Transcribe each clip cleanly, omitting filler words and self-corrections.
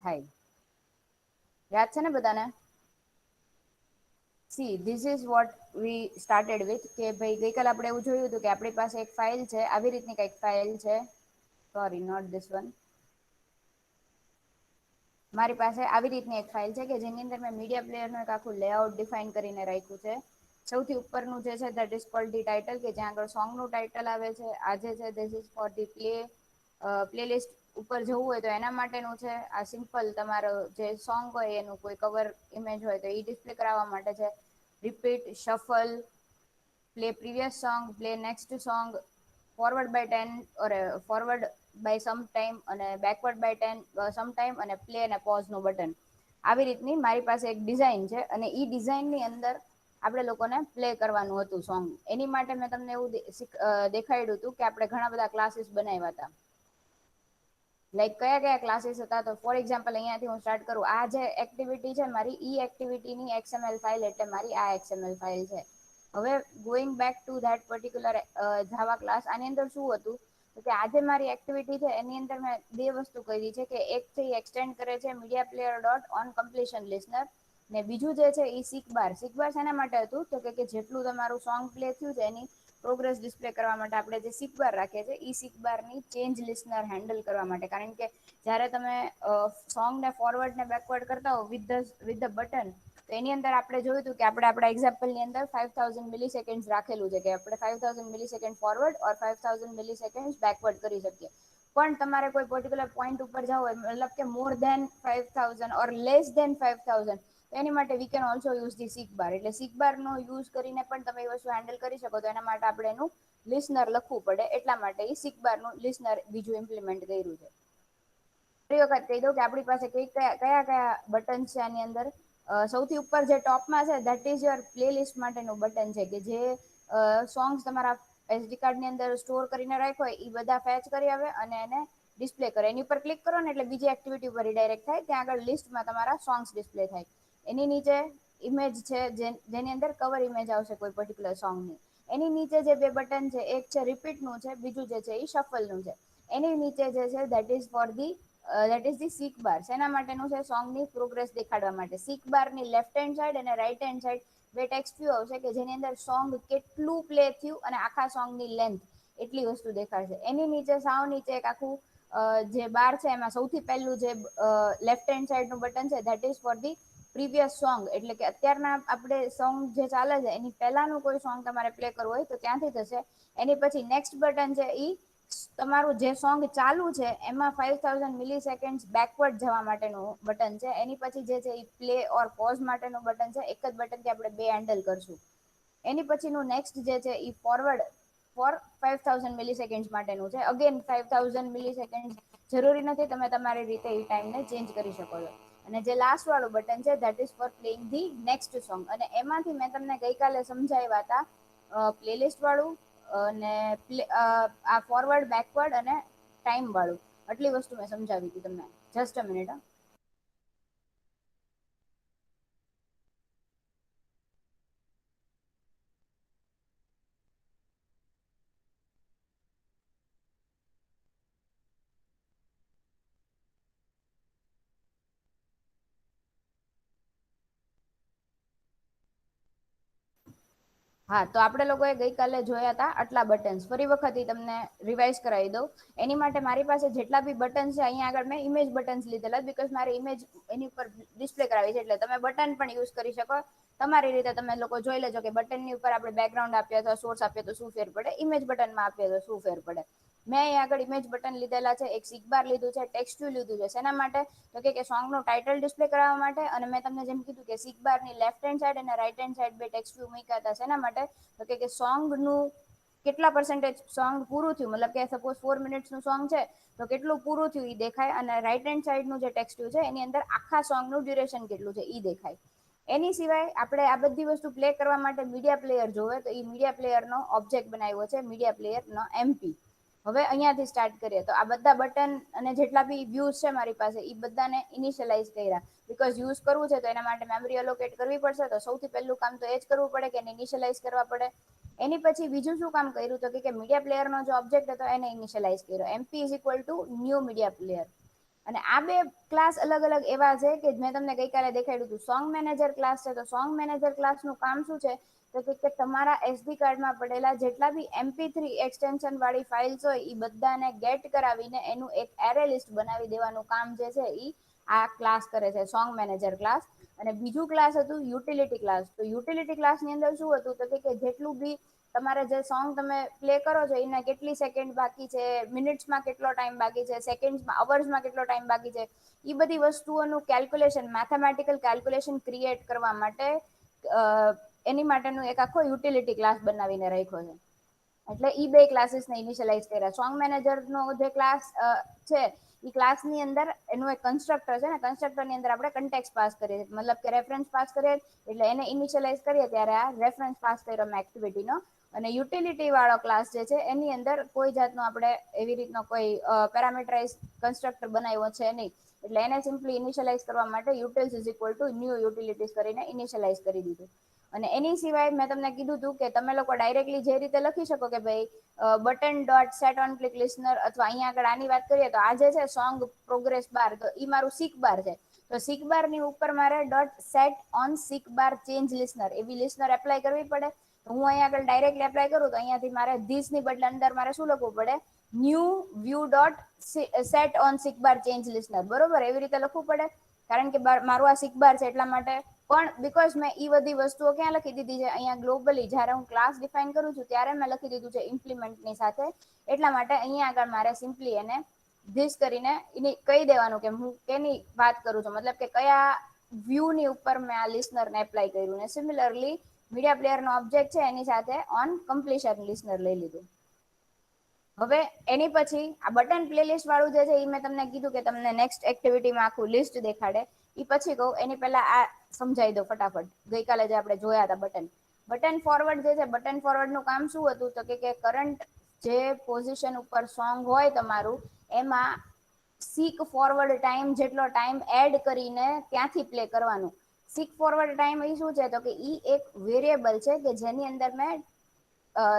થાય. યાદ છે ને બધાને? See this is what we started with કે ભાઈ ગઈકાલે આપણે એવું જોયું હતું કે આપણી પાસે એક ફાઇલ છે, આવી રીતની કંઈક ફાઇલ છે. Sorry, not this one. મારી પાસે આવી રીતની એક ફાઇલ છે કે જેની અંદર મેં મીડિયા પ્લેયરનું એક આખું લેઆઉટ ડિફાઇન કરીને રાખ્યું છે. સૌથી ઉપરનું જે છે that is called the title, કે જ્યાં આગળ સોંગનું ટાઇટલ આવે છે. આજે છે this is for the playlist ઉપર જવું હોય તો એના માટેનું છે. આ સિમ્પલ તમારો જે સોંગ હોય એનું કોઈ કવર ઇમેજ હોય તો એ ડિસ્પ્લે કરાવવા માટે છે. Repeat, shuffle, play previous song, play next song, forward by 10 or forward by some time અને બેકવર્ડ બાય 10 સમ ટાઈમ અને પ્લે અને પોઝ નું બટન. આવી રીતની મારી પાસે એક ડિઝાઇન છે અને ઈ ડિઝાઇનની અંદર આપણે લોકોને પ્લે કરવાનું હતું સોંગ. એની માટે મેં તમને એવું દેખાડ્યું હતું કે આપણે ઘણા બધા ક્લાસીસ બનાવ્યા હતા. લાઈક કયા કયા ક્લાસીસ હતા તો ફોર એક્ઝામ્પલ અહીંયાથી હું સ્ટાર્ટ કરું. આ જે એક્ટિવિટી છે મારી ઈ એક્ટિવિટીની XML ફાઇલ એટલે મારી આ XML ફાઇલ છે. હવે going back to that particular Java class, આની અંદર શું હતું કે આજે મારી એક્ટિવિટી છે એની અંદર મેં બે વસ્તુ કરી છે કે એક થી એક્સટેન્ડ કરે છે media player dot on completion listener ને બીજું જે છે એ સિકબાર. સિકબાર શેના માટે હતું તો કે જેટલું તમારું સોંગ પ્લે થયું છે એની પ્રોગ્રેસ ડિસ્પ્લે કરવા માટે આપણે જે સિકબાર રાખીએ છીએ ઈ સિકબારની ચેન્જ લિસ્નર હેન્ડલ કરવા માટે. કારણ કે જયારે તમે સોંગને ફોરવર્ડ ને બેકવર્ડ કરતા હો વિથ ધ બટન તો એની અંદર આપણે જોયું હતું કે આપણે આપણા એક્ઝામ્પલની અંદર 5000 મિલી સેકન્ડ રાખેલું છે કે આપણે 5000 મિલી સેકન્ડ ફોરવર્ડ ઓર 5000 મિલી સેકન્ડ બેકવર્ડ કરી શકીએ. પણ તમારે કોઈ પર્ટિક્યુલર પોઈન્ટ ઉપર જવું હોય, મતલબ કે મોર દેન 5000 ઓર લેસ દેન 5000, એની માટે we can also use the seekbar. એટલે સિકબાર નો યુઝ કરીને પણ તમે એ વસ્તુ હેન્ડલ કરી શકો. તો એના માટે આપણે એનું લિસનર લખવું પડે એટલા માટે સિકબારનું લિસનર બીજું ઇમ્પ્લિમેન્ટ કર્યું છે. ફરી વખત કહી દઉં કે આપણી પાસે કયા કયા બટન છે આની અંદર. સૌથી ઉપર જે ટોપમાં છે that is your play list માટેનું બટન છે કે જે સોંગ્સ તમારા SD કાર્ડ ની અંદર સ્ટોર કરીને રાખ્યો હોય એ બધા ફેચ કરી આવે અને એને ડિસ્પ્લે કરે. એની ઉપર ક્લિક કરો ને એટલે બીજી એક્ટિવિટી ઉપર રિડાયરેક્ટ થાય. ત્યાં આગળ લિસ્ટમાં તમારા સોંગ્સ ડિસ્પ્લે થાય. એની નીચે ઇમેજ છે જેની અંદર કવર ઇમેજ આવશે કોઈ પર્ટિક્યુલર સોંગની. એની નીચે જે બે બટન છે એક છે રિપીટ નું છે, બીજું જે છે એ શફલ નું છે. એની નીચે જે છે that is for the that is the seek bar. શેના માટેનું છે? સોંગની પ્રોગ્રેસ દેખાડવા માટે. સિક બાર ની લેફ્ટ હેન્ડ સાઈડ અને રાઈટ હેન્ડ સાઈડ બે ટેક્સ્ટ વ્યુ આવશે કે જેની અંદર સોંગ કેટલું પ્લે થયું અને આખા સોંગની લેન્થ એટલી વસ્તુ દેખાડશે. એની નીચે સાવ નીચે એક આખું જે બાર છે એમાં સૌથી પહેલું જે લેફ્ટ હેન્ડ સાઈડ નું બટન છે that is for the previous song. એટલે કે અત્યારના આપણે સોંગ જે ચાલે છે એની પહેલાનું કોઈ સોંગ તમારે પ્લે કરવું હોય તો ત્યાંથી થશે. એની પછી નેક્સ્ટ બટન છે ઈ તમારું જે સોંગ ચાલુ છે એમાં 5000 મિલી સેકન્ડ બેકવર્ડ જવા માટેનું બટન છે. એની પછી જે છે પ્લે ઓર પોઝ માટેનું બટન છે. એક જ બટનથી આપણે બે હેન્ડલ કરશું. એની પછીનું નેક્સ્ટ જે છે એ ફોરવર્ડ ફોર 5000 મિલી સેકન્ડ માટેનું છે. અગેન 5000 મિલી સેકન્ડ જરૂરી નથી, તમે તમારી રીતે એ ટાઈમને ચેન્જ કરી શકો છો. અને જે લાસ્ટ વાળું બટન છે that is four playing the next song. અને એમાંથી મેં તમને ગઈકાલે સમજાવ્યા હતા પ્લેલિસ્ટ વાળું અને આ ફોરવર્ડ બેકવર્ડ અને ટાઈમ વાળું. આટલી વસ્તુ મેં સમજાવી હતી તમને. Just a minute. હા, તો આપણે લોકોએ ગઈકાલે જોયા હતા આટલા બટન્સ. ફરી વખત તમને રિવાઈઝ કરાવી દઉં. એની માટે મારી પાસે જેટલા બી બટન છે અહીંયા આગળ મેં ઇમેજ બટન્સ લીધેલા બીકોઝ મારે ઇમેજ એની ઉપર ડિસ્પ્લે કરાવી છે. એટલે તમે બટન પણ યુઝ કરી શકો. તમારી રીતે તમે લોકો જોઈ લેજો કે બટનની ઉપર આપણે બેકગ્રાઉન્ડ આપીએ અથવા સોર્સ આપીએ તો શું ફેર પડે, ઇમેજ બટનમાં આપીએ તો શું ફેર પડે. મેં અહીંયા આગળ ઇમેજ બટન લીધેલા છે, એક સિકબાર લીધું છે, ટેક્સ્ટ લીધું છે. શેના માટે? તો કે સોંગનું ટાઇટલ ડિસ્પ્લે કરવા માટે. અને મેં તમને જેમ કીધું કે સિકબારની લેફ્ટ હેન્ડ સાઈડ અને રાઈટ હેન્ડ સાઈડ બે ટેક્સ્ટ મૂક્યા હતા. શેના માટે? તો કે સોંગનું કેટલા પર્સન્ટેજ સોંગ પૂરું થયું, મતલબ કે સપોઝ 4 મિનિટ્સનું સોંગ છે તો કેટલું પૂરું થયું ઈ દેખાય. અને રાઈટ હેન્ડ સાઈડનું જે ટેક્સ્ટ છે એની અંદર આખા સોંગનું ડ્યુરેશન કેટલું છે ઈ દેખાય. એની સિવાય આપણે આ બધી વસ્તુ પ્લે કરવા માટે મીડિયા પ્લેયર જોવે તો એ મીડિયા પ્લેયરનો ઓબ્જેક્ટ બનાવ્યો છે મીડિયા પ્લેયરનો MP. હવે અહીંયાથી સ્ટાર્ટ કરીએ તો આ બધા બટન અને જેટલા બી વ્યુઝ છે મારી પાસે એ બધાને ઇનિશિયલાઇઝ કર્યા. બીકોઝ યુઝ કરવું છે તો એના માટે મેમરી એલોકેટ કરવી પડશે. તો સૌથી પહેલું કામ તો એ જ કરવું પડે કે ઇનિશિયલાઇઝ કરવા પડે. એની પછી બીજું શું કામ કર્યું તો કે મીડિયા પ્લેયરનો જે ઓબ્જેક્ટ હતો એને ઇનિશિયલાઇઝ કર્યો. MP is equal to new media player. અને આ બે ક્લાસ અલગ અલગ એવા છે કે મેં તમને ગઈકાલે દેખાડ્યું હતું. સોંગ મેનેજર ક્લાસ છે, તો સોંગ મેનેજર ક્લાસનું કામ શું છે તો કે તમારા SD કાર્ડમાં પડેલા જેટલા બી MP3 એક્સટેન્શન વાળી ફાઇલ્સ હોય એ બધાને ગેટ કરાવીને એનું એક એરે લિસ્ટ બનાવી દેવાનું કામ જે છે એ આ ક્લાસ કરે છે, સોંગ મેનેજર ક્લાસ. અને બીજું ક્લાસ હતું યુટિલિટી ક્લાસ. તો યુટિલિટી ક્લાસની અંદર શું હતું તો કે જેટલું બી તમારે જે સોંગ તમે પ્લે કરો છો એના કેટલી સેકન્ડ બાકી છે, મિનિટ્સમાં કેટલો ટાઈમ બાકી છે, સેકન્ડ્સમાં, અવર્સમાં કેટલો ટાઈમ બાકી છે, એ બધી વસ્તુઓનું કેલ્ક્યુલેશન, મેથેમેટિકલ કેલ્ક્યુલેશન ક્રિએટ કરવા માટે એની માટેનું એક આખો યુટિલિટી ક્લાસ બનાવીને રાખ્યો છે. એટલે ઈ બે ક્લાસીસને ઇનિશિયલાઇઝ કર્યા. સોંગ મેનેજરનો જે ક્લાસ છે એ ક્લાસની અંદર એનું એક કન્સ્ટ્રક્ટર છે ને, કન્સ્ટ્રક્ટરની અંદર આપણે કન્ટેક્સ પાસ કરીએ, મતલબ કે રેફરન્સ પાસ કરીએ એટલે એને ઇનિશિયલાઇઝ કરીએ ત્યારે આ રેફરન્સ પાસ કર્યો મેં એક્ટિવિટીનો. અને યુટિલિટી વાળો ક્લાસ જે છે એની અંદર કોઈ જાતનો આપણે એવી રીતનો કોઈ પેરામીટરાઇઝ કન્સ્ટ્રક્ટર બનાવ્યો છે નહીં. એટલે એને સિમ્પલી ઇનિશિયલાઇઝ કરવા માટે utils is equal to new utilities કરીને ઇનિશિયલાઇઝ કરી દીધું. અને એની સિવાય મેં તમને કીધું હતું કે તમે લોકો ડાયરેક્ટલી જે રીતે લખી શકો કે ભાઈ button dot set on click listener, અથવા અહીંયા આગળ આની વાત કરીએ તો આ જે છે સોંગ પ્રોગ્રેસ બાર, તો એ મારું સીક બાર છે. તો સીક બાર ની ઉપર મારે dot set on seek bar change listener એવી લિસનર એપ્લાય કરવી પડે. હું અહીંયા આગળ ડાયરેક્ટલી એપ્લાય કરું તો અહીંયાથી મારે ધીસ ની બદલે અંદર મારે શું લખવું પડે, new view dot set on seek bar change listener, બરોબર એવી રીતે લખવું પડે. કારણ કે મારું આ સિક બાર છે એટલા માટે. પણ બીકોઝ મેં ઈ બધી વસ્તુઓ ક્યાં લખી દીધી છે અહીંયા ગ્લોબલી, જયારે હું ક્લાસ ડિફાઈન કરું છું ત્યારે મેં લખી દીધું છે ઇમ્પ્લિમેન્ટની સાથે. એટલા માટે અહીંયા આગળ મારે સિમ્પલી એને ધીસ કરીને એની કહી દેવાનું કે હું કેની વાત કરું છું, મતલબ કે કયા વ્યૂ ની ઉપર મેં આ લિસનર ને એપ્લાય કર્યું. ને સિમિલરલી મીડિયા પ્લેયર નો ઓબ્જેક્ટ છે એની સાથે ઓન કમ્પ્લીશન લિસનર લઈ લીધું. હવે એની પછી આ બટન પ્લેલિસ્ટ વાળું જે છે એ મેં તમને કીધું કે તમને નેક્સ્ટ એક્ટિવિટીમાં આખું લિસ્ટ દેખાડે. એ પછી કહું એની પહેલા આ સમજાવી દો ફટાફટ. ગઈકાલે જે આપણે જોયા હતા બટન ફોરવર્ડ જે છે, બટન ફોરવર્ડ નું કામ શું હતું તો કે કરંટ જે પોઝિશન ઉપર સોંગ હોય તમારું એમાં સીક ફોરવર્ડ ટાઈમ જેટલો ટાઈમ એડ કરીને ત્યાંથી પ્લે કરવાનું. સીક ફોરવર્ડ ટાઈમ એ શું છે તો કે ઈ એક વેરિયેબલ છે કે જેની અંદર મેં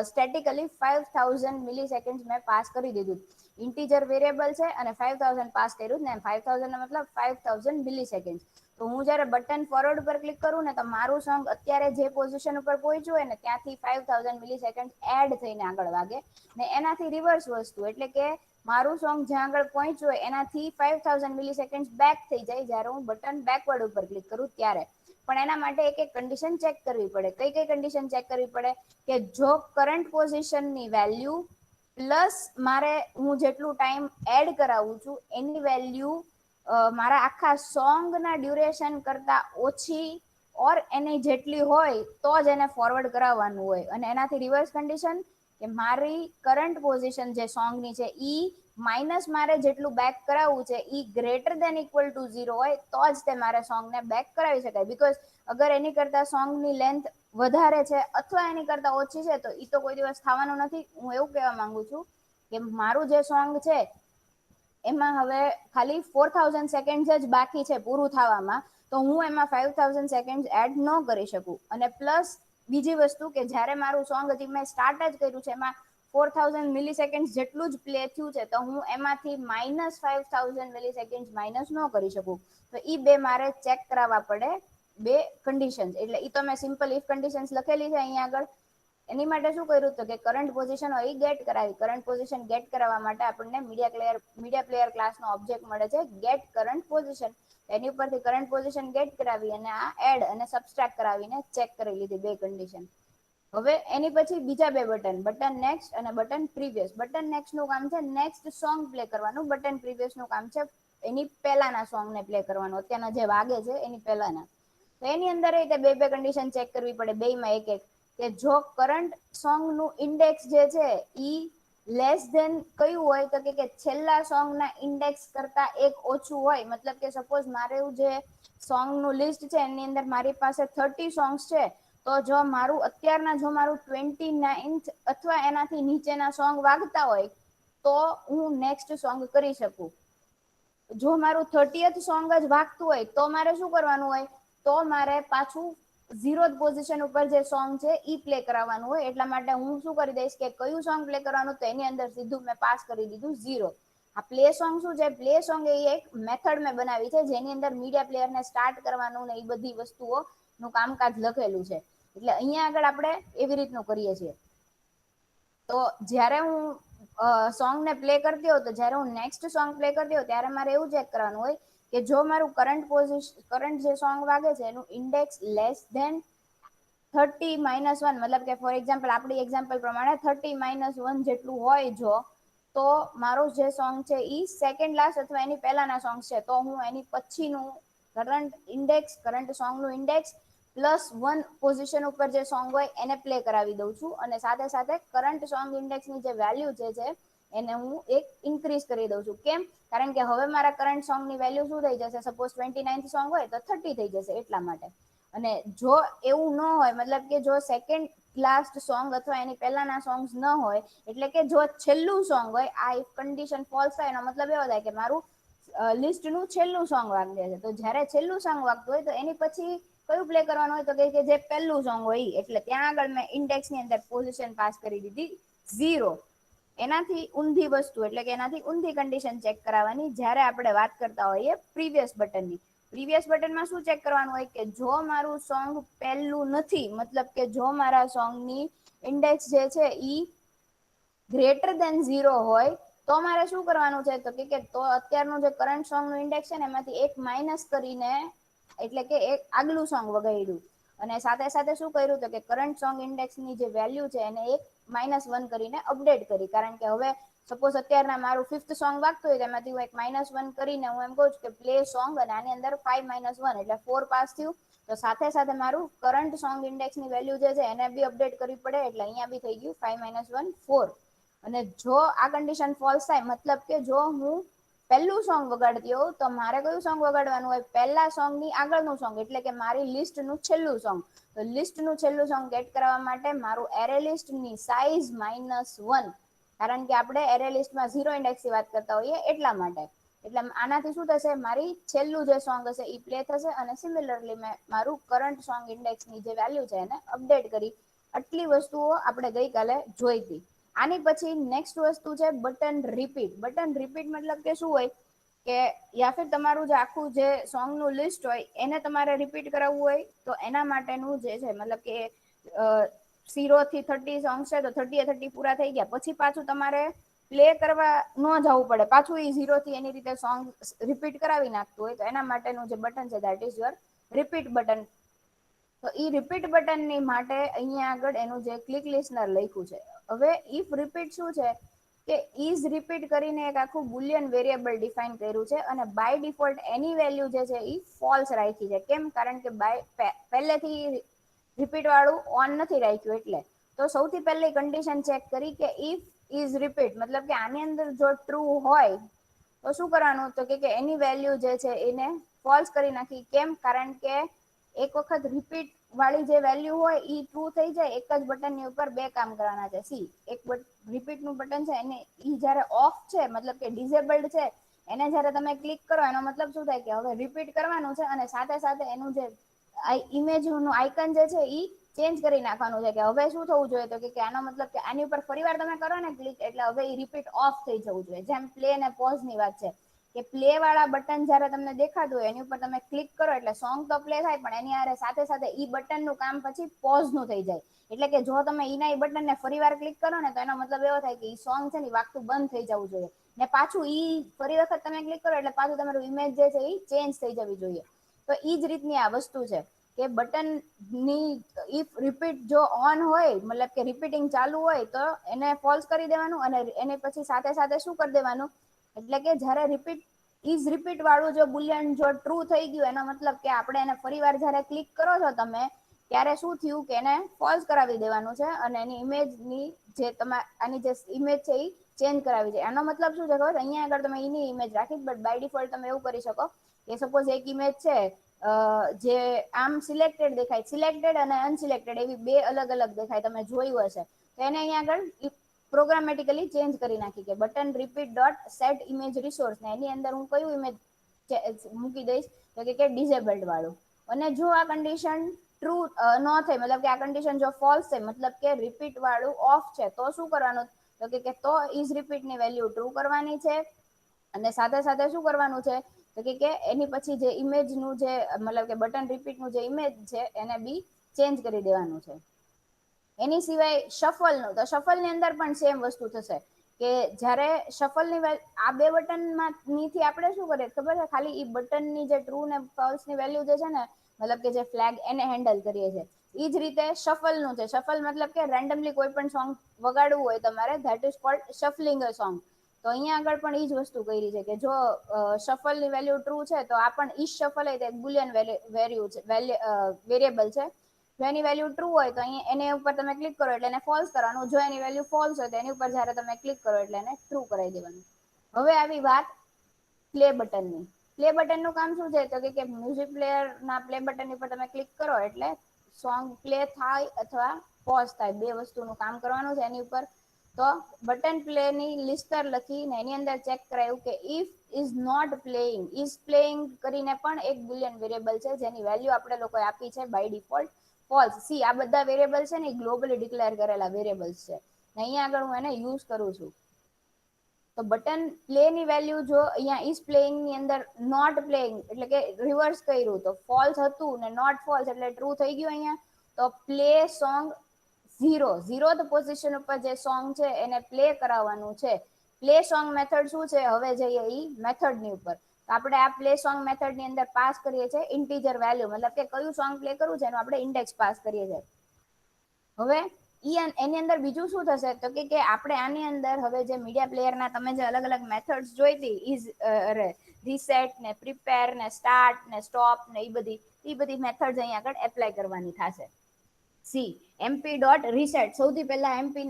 સ્ટેટિકલી 5000 મિલી સેકન્ડ મેં પાસ કરી દીધું. ઇન્ટીજર વેરિયેબલ છે અને 5000 પાસ કર્યું ને, 5000 મતલબ 5000 મિલી સેકન્ડ. તો હું જયારે બટન ફોરવર્ડ પર ક્લિક કરું ને તો મારું સોંગ અત્યારે જે પોઝિશન ઉપર પહોંચ્યું હોય ને ત્યાંથી 5000 મિલી સેકન્ડ એડ થઈને આગળ વાગે. ને એનાથી રિવર્સ વસ્તુ એટલે કે મારું સોંગ જ્યાં આગળ પહોંચ્યું હોય એનાથી 5000 મિલી સેકન્ડ બેક થઈ જાય જયારે હું બટન બેકવર્ડ ઉપર ક્લિક કરું ત્યારે. પણ એના માટે એક એક કન્ડિશન ચેક કરવી પડે. કઈ કઈ કન્ડિશન ચેક કરવી પડે કે જો કરંટ પોઝિશનની વેલ્યુ પ્લસ મારે હું જેટલું ટાઈમ એડ કરાવું છું એની વેલ્યુ મારા આખા સોંગ ના ડ્યુરેશન કરતા ઓછી ઓર એની જેટલી હોય તો જ એને ફોરવર્ડ કરાવવાનું હોય. અને એનાથી રિવર્સ કન્ડિશન કે મારી કરંટ પોઝિશન જે સોંગની છે ઈ માઇનસ મારે જેટલું બેક કરાવવું છે ઈ ગ્રેટર દેન ઇક્વલ ટુ 0 હોય તો જ તે મારે સોંગને બેક કરાવી શકાય. બીકોઝ અગર એની કરતા સોંગની લેન્થ વધારે છે અથવા એની કરતા ઓછી છે તો ઈ તો કોઈ દિવસ થવાનું નથી. હું એવું કહેવા માંગુ છું કે મારું જે સોંગ છે એમાં હવે ખાલી 4000 સેકન્ડ જ બાકી છે પૂરું થવામાં, તો હું એમાં 5000 સેકન્ડ એડ ન કરી શકું. અને પ્લસ બીજી વસ્તુ કે જયારે મારું સોંગ હજી મેં સ્ટાર્ટ જ કર્યું છે એમાં 4000 મિલી સેકન્ડ જેટલું જ પ્લે થયું છે તો હું એમાંથી -5000 મિલી સેકન્ડ માઇનસ ન કરી શકું. તો ઈ બે મારે ચેક કરાવવા પડે, બે કન્ડિશન. એટલે ઈ તો મેં સિમ્પલ ઇફ કન્ડિશન લખેલી છે અહીંયા આગળ. એની માટે શું કર્યું તો કે કરંટ પોઝિશન હોય એ ગેટ કરાવી. કરંટ પોઝિશન ગેટ કરાવવા માટે આપણને મીડિયા પ્લેયર ક્લાસનો ઓબ્જેક્ટ મળે છે ગેટ કરંટ પોઝિશન. એની ઉપરથી કરંટ પોઝિશન ગેટ કરાવી અને આ એડ અને સબસ્ટ્રેક્ટ કરાવીને ચેક કરી લીધી બે કન્ડિશન. હવે એની પછી બીજા બે બટન નેક્સ્ટ અને બટન પ્રીવિયસ. બટન નેક્સ્ટ નું કામ છે નેક્સ્ટ સોંગ પ્લે કરવાનું. બટન પ્રીવિયસ નું કામ છે એની પહેલાના સોંગને પ્લે કરવાનું, અત્યારના જે વાગે છે એની પહેલાના. તો એની અંદર એ બે બે કન્ડિશન ચેક કરવી પડે, બેમાં એક એક. કે જો કરંટ સોંગ નું ઇન્ડેક્સ જે છે ઈ લેસ ધેન કયું હોય તો કે છેલ્લા સોંગ ના ઇન્ડેક્સ કરતા એક ઓછું હોય. મતલબ કે સપોઝ મારું જે સોંગ નું લિસ્ટ છે એની અંદર મારી પાસે 30 સોંગ્સ છે, તો જો મારું અત્યારના જો મારું 29 અથવા એનાથી નીચેના સોંગ વાગતા હોય તો હું નેક્સ્ટ સોંગ કરી શકું. જો મારું 30th સોંગ જ વાગતું હોય તો મારે શું કરવાનું હોય, તો મારે પાછું 0th પોઝિશન ઉપર જે સોંગ છે ઈ પ્લે કરાવવાનું હોય. એટલા માટે હું શું કરી દઈશ કે કયું સોંગ પ્લે કરવાનું તો એની અંદર સીધું મેં પાસ કરી દીધું 0. આ પ્લે સોંગ શું છે, પ્લે સોંગ એ એક મેથડ મેં બનાવી છે જેની અંદર મીડિયા પ્લેયરને સ્ટાર્ટ કરવાનું ને એ બધી વસ્તુઓ નું કામકાજ લખેલું છે. એટલે અહીંયા આગળ આપણે એવી રીતનું કરીએ છીએ. તો જ્યારે હું સોંગ ને પ્લે કરતી હોઉં, તો જ્યારે હું નેક્સ્ટ સોંગ પ્લે કરતી હોઉં ત્યારે મારે એવું ચેક કરવાનું હોય કે જો મારું કરંટ જે સોંગ વાગે છે એનું ઇન્ડેક્સ લેસ ધેન 30-1, મતલબ કે ફોર એક્ઝામ્પલ આપણી એક્ઝામ્પલ પ્રમાણે 30-1 જેટલું હોય જો, તો મારું જે સોંગ છે એ સેકન્ડ લાસ્ટ અથવા એની પહેલાના સોંગ છે, તો હું એની પછીનું કરંટ સોંગનું ઇન્ડેક્સ +1 પોઝિશન ઉપર જે સોંગ હોય એને પ્લે કરાવી દઉં છું. અને સાથે સાથે કરંટ સોંગ ઇન્ડેક્સની જે વેલ્યુ છે એને હું એક ઇન્ક્રીઝ કરી દઉં છું. કેમ? કારણ કે હવે મારા કરંટ સોંગની વેલ્યુ શું થઈ જશે, સપોઝ 29th સોંગ હોય તો 30 થઈ જશે એટલા માટે. અને જો એવું ન હોય, મતલબ કે જો સેકન્ડ લાસ્ટ સોંગ અથવા એની પહેલાના સોંગ્સ ન હોય, એટલે કે જો છેલ્લું સોંગ હોય, આ ઇફ કન્ડિશન ફોલ્સ થાય એનો મતલબ એવો થાય કે મારું લિસ્ટનું છેલ્લું સોંગ વાગે છે. તો જ્યારે છેલ્લું સોંગ વાગતું હોય તો એની પછી કયું પ્લે કરવાનું હોય, તો કે જે પહેલું સોંગ હોય. એટલે ત્યાં આગળ મેં ઇન્ડેક્સની અંદર પોઝિશન પાસ કરી દીધી 0. એનાથી ઊંધી વસ્તુ, એટલે કે એનાથી ઊંધી કન્ડિશન ચેક કરાવવાની જ્યારે આપણે વાત કરતા હોઈએ પ્રીવિયસ બટનની. પ્રીવિયસ બટનમાં શું ચેક કરવાનું હોય કે જો મારું સોંગ પહેલું નથી, મતલબ કે જો મારા સોંગની ઇન્ડેક્સ જે છે ઈ ગ્રેટર દેન 0 હોય, તો મારે શું કરવાનું છે, તો કે તો અત્યારનું જે કરંટ સોંગનું ઇન્ડેક્સ છે ને એમાંથી એક માઇનસ કરીને, એટલે કે એક આગલું સોંગ વગાડ્યું. અને સાથે સાથે શું કર્યું, તો કે કરંટ સોંગ ઇન્ડેક્સની જે વેલ્યુ છે એને એક -1 કરીને અપડેટ કરી. કારણ કે હવે સપોઝ અત્યારના મારું 5th સોંગ વાગતું હોય, તેમાંથી હું એક -1 કરીને હું એમ કહું છું કે પ્લે સોંગ, અને આની અંદર 5 - 1 એટલે 4 પાસ થયું. તો સાથે સાથે મારું કરંટ સોંગ ઇન્ડેક્સની વેલ્યુ જે છે એને બી અપડેટ કરવી પડે. એટલે અહીંયા બી થઈ ગયું 5 - 1 4. અને જો આ કન્ડિશન ફોલ્સ થાય, મતલબ કે જો હું પહેલું સોંગ વગાડતી હોઉં, તો મારે કયું સોંગ વગાડવાનું હોય, પહેલા સોંગની આગળનું સોંગ, એટલે કે મારી લિસ્ટનું છેલ્લું સોંગ. તો લિસ્ટનું છેલ્લું સોંગ ગેટ કરવા માટે મારું એરે લિસ્ટની સાઈઝ -1, કારણ કે આપણે એરે લિસ્ટમાં 0 ઇન્ડેક્સની વાત કરતા હોઈએ એટલા માટે. એટલે આનાથી શું થશે, મારી છેલ્લું જે સોંગ હશે એ પ્લે થશે. અને સિમિલરલી મેં મારું કરંટ સોંગ ઇન્ડેક્સની જે વેલ્યુ છે એને અપડેટ કરી. આટલી વસ્તુઓ આપણે ગઈકાલે જોઈ હતી. આની પછી નેક્સ્ટ વસ્તુ છે બટન રિપીટ. બટન રિપીટ મતલબ કે શું હોય કે યા ફિર તમારું જે આખું જે સોંગનું લિસ્ટ હોય એને તમારે રિપીટ કરાવવું હોય, તો એના માટેનું જે છે, મતલબ કે 0 થી 30 સોંગ છે, તો 30 એ 30 પૂરા થઈ ગયા પછી પાછું તમારે પ્લે કરવા ન જવું પડે, પાછું એ 0 થી એની રીતે સોંગ રિપીટ કરાવી નાખતું હોય, તો એના માટેનું જે બટન છે that is your repeat button. તો ઈ રિપીટ બટનની માટે અહીંયા આગળ એનું જે ક્લિક લિસનર લખ્યું છે. હવે ઇફ રિપીટ શું છે કે ઇઝ રિપીટ કરીને એક આખું બુલિયન વેરિયેબલ ડિફાઈન કર્યું છે. અને બાય ડિફોલ્ટ એની વેલ્યુ જે છે એ ફોલ્સ રાખી છે. કેમ? કારણ કે પહેલેથી રિપીટ વાળું ઓન નથી રાખ્યું એટલે. તો સૌથી પહેલી કન્ડિશન ચેક કરી કે ઇફ ઇઝ રિપીટ, મતલબ કે આની અંદર જો ટ્રુ હોય તો શું કરવાનું, તો કે એની વેલ્યુ જે છે એને ફોલ્સ કરી નાખી. કેમ? કારણ કે એક વખત રિપીટ વાળી જે વેલ્યુ હોય ઈ ટ્રુ થઈ જાય, એક જ બટનની ઉપર બે કામ કરવાના છે. સી એક રિપીટ નું બટન છે એને ઈ જયારે ઓફ છે, મતલબ કે ડિસેબલ્ડ છે, એને જયારે તમે ક્લિક કરો એનો મતલબ શું થાય કે હવે રિપીટ કરવાનું છે. અને સાથે સાથે એનું જે ઇમેજ નું આઇકન જે છે ઈ ચેન્જ કરી નાખવાનું છે. કે હવે શું થવું જોઈએ, તો કે આનો મતલબ કે આની ઉપર ફરી વાર તમે કરો ને ક્લિક, એટલે હવે એ રિપીટ ઓફ થઈ જવું જોઈએ. જેમ પ્લે અને પોઝ ની વાત છે કે પ્લે વાળા બટન જયારે તમને દેખાતું હોય એની ઉપર તમે ક્લિક કરો એટલે સોંગ તો પ્લે થાય, પણ એની સાથે સાથે ઈ બટન નું કામ પછી પોઝ નું થઈ જાય. એટલે કે જો તમે ઈના ઈ બટન ને ફરી વાર ક્લિક કરો ને તો એનો મતલબ એવો થાય કે ઈ સોંગ છે ને વાગતું બંધ થઈ જવું જોઈએ. ને પાછું ઈ ફરી વખત તમે ક્લિક કરો એટલે પાછું તમારું ઇમેજ જે છે ઈ ચેન્જ થઈ જવી જોઈએ. તો ઈજ રીતની આ વસ્તુ છે કે બટન ની ઇફ રિપીટ જો ઓન હોય, મતલબ કે રિપીટિંગ ચાલુ હોય, તો એને ફોલ્સ કરી દેવાનું. અને એને પછી સાથે સાથે શું કરી દેવાનું, એટલે કે જયારે રિપીટ ઇઝ રિપીટ વાળું જો બુલિયન જો ટ્રુ થઈ ગયું, એનો મતલબ કે આપણે એને ફરી વાર જયારે ક્લિક કરો છો તમે, ત્યારે શું થયું કે એને ફોલ્સ કરાવી દેવાનું છે. અને એની ઇમેજની જે આની જે ઇમેજ છે એ ચેન્જ કરાવી છે. એનો મતલબ શું છે ખબર? અહીંયા આગળ તમે એની ઇમેજ રાખી, બટ બાય ડિફોલ્ટ તમે એવું કરી શકો કે સપોઝ એક ઇમેજ છે જે આમ સિલેક્ટેડ દેખાય, સિલેક્ટેડ અને અનસિલેક્ટેડ એવી બે અલગ અલગ દેખાય, તમે જોયું હશે. તો એને અહીંયા આગળ પ્રોગ્રામેટિકલી ચેન્જ કરી નાખી કે button repeat dot set image resource, ને એની અંદર હું કયું ઇમેજ મૂકી દઈશ, તો કે ડિસેબલ્ડ વાળું. અને જો આ કન્ડિશન ટ્રુ ન થાય, મતલબ કે આ કન્ડિશન જો ફોલ્સ થાય, મતલબ કે રિપીટ વાળું ઓફ છે, તો શું કરવાનું, તો કે તો ઇઝ રિપીટ ની વેલ્યુ ટ્રુ કરવાની છે. અને સાથે સાથે શું કરવાનું છે તો કે એની પછી જે ઇમેજ નું જે મતલબ કે બટન રિપીટ નું જે ઇમેજ છે એને બી ચેન્જ કરી દેવાનું છે. એની સિવાય શફલ નું, તો શફલ ની અંદર પણ સેમ વસ્તુ થશે કે જયારે શફલ ની આ બે બટન થી આપણે શું કરીએ ખબર છે, ખાલી ઈ બટન ની જે ટ્રુ ને ફોલ્સ ની વેલ્યુ જે છે ને, મતલબ કે જે ફ્લેગ એને હેન્ડલ કરીએ છીએ. એજ રીતે સફલ નું છે. સફલ મતલબ કે રેન્ડમલી કોઈ પણ સોંગ વગાડવું હોય તમારે, that is called shuffling a song. તો અહીંયા આગળ પણ એજ વસ્તુ કરી છે કે જો સફલ ની વેલ્યુ ટ્રુ છે તો આ પણ ઈ સફલ બુલિયન વેરિયેબલ છે. જો એની વેલ્યુ ટ્રુ હોય તો એની ઉપર તમે ક્લિક કરો એટલે એને ફોલ્સ કરવાનું. જો એની વેલ્યુ ફોલ્સ હોય તો એની ઉપર જયારે તમે ક્લિક કરો એટલે એને ટ્રુ કરાવી દેવાનું. હવે આવી વાત પ્લે બટનની. પ્લે બટન નું કામ શું છે તો કે મ્યુઝિક પ્લેયર ના પ્લે બટન ઉપર તમે ક્લિક કરો એટલે સોંગ પ્લે થાય અથવા પોઝ થાય, બે વસ્તુનું કામ કરવાનું છે એની ઉપર. તો બટન પ્લે ની લિસ્ટર લખીને એની અંદર ચેક કરાયું કે if is not playing, is playing કરીને પણ એક બુલિયન વેરિયેબલ છે જેની વેલ્યુ આપણે લોકો આપી છે બાય ડિફોલ્ટ ફોલ્સ. સી આ બધા વેરિયેબલ છે ને ગ્લોબલી ડિક્લેર કરેલા વેરિયેબલ્સ છે. અહીંયા આગળ હું એને યુઝ કરું છું. તો બટન પ્લે ની વેલ્યુ જો અહીંયા ઇઝ પ્લેઇંગ ની અંદર નોટ પ્લેઇંગ એટલે કે રિવર્સ કર્યું તો ફોલ્સ હતું ને નોટ ફોલ્સ એટલે ટ્રુ થઈ ગયું અહીંયા. તો પ્લે સોંગ ઝીરો પોઝિશન ઉપર જે સોંગ છે એને પ્લે કરાવવાનું છે. પ્લે સોંગ મેથડ શું છે, હવે જઈએ ઈ મેથડ ની ઉપર. તો આપણે આ પ્લે સોંગ મેથડ ની અંદર પાસ કરીએ છીએ ઇન્ટીજર વેલ્યુ, મતલબ કે કયું સોંગ પ્લે કરવું છે એનું આપણે ઇન્ડેક્સ પાસ કરીએ છીએ. હવે એની અંદર બીજું શું થશે તો કે આપણે આની અંદર હવે જે મીડિયા પ્લેયર ના તમે જે અલગ અલગ મેથડ જોઈતી ઇઝ રીસેટ ને પ્રિપેર ને સ્ટાર્ટ ને સ્ટોપ ને એ બધી મેથડ અહીં આગળ એપ્લાય કરવાની થશે. સી એમપી ડોટ રીસેટ, સૌથી પહેલા એમપી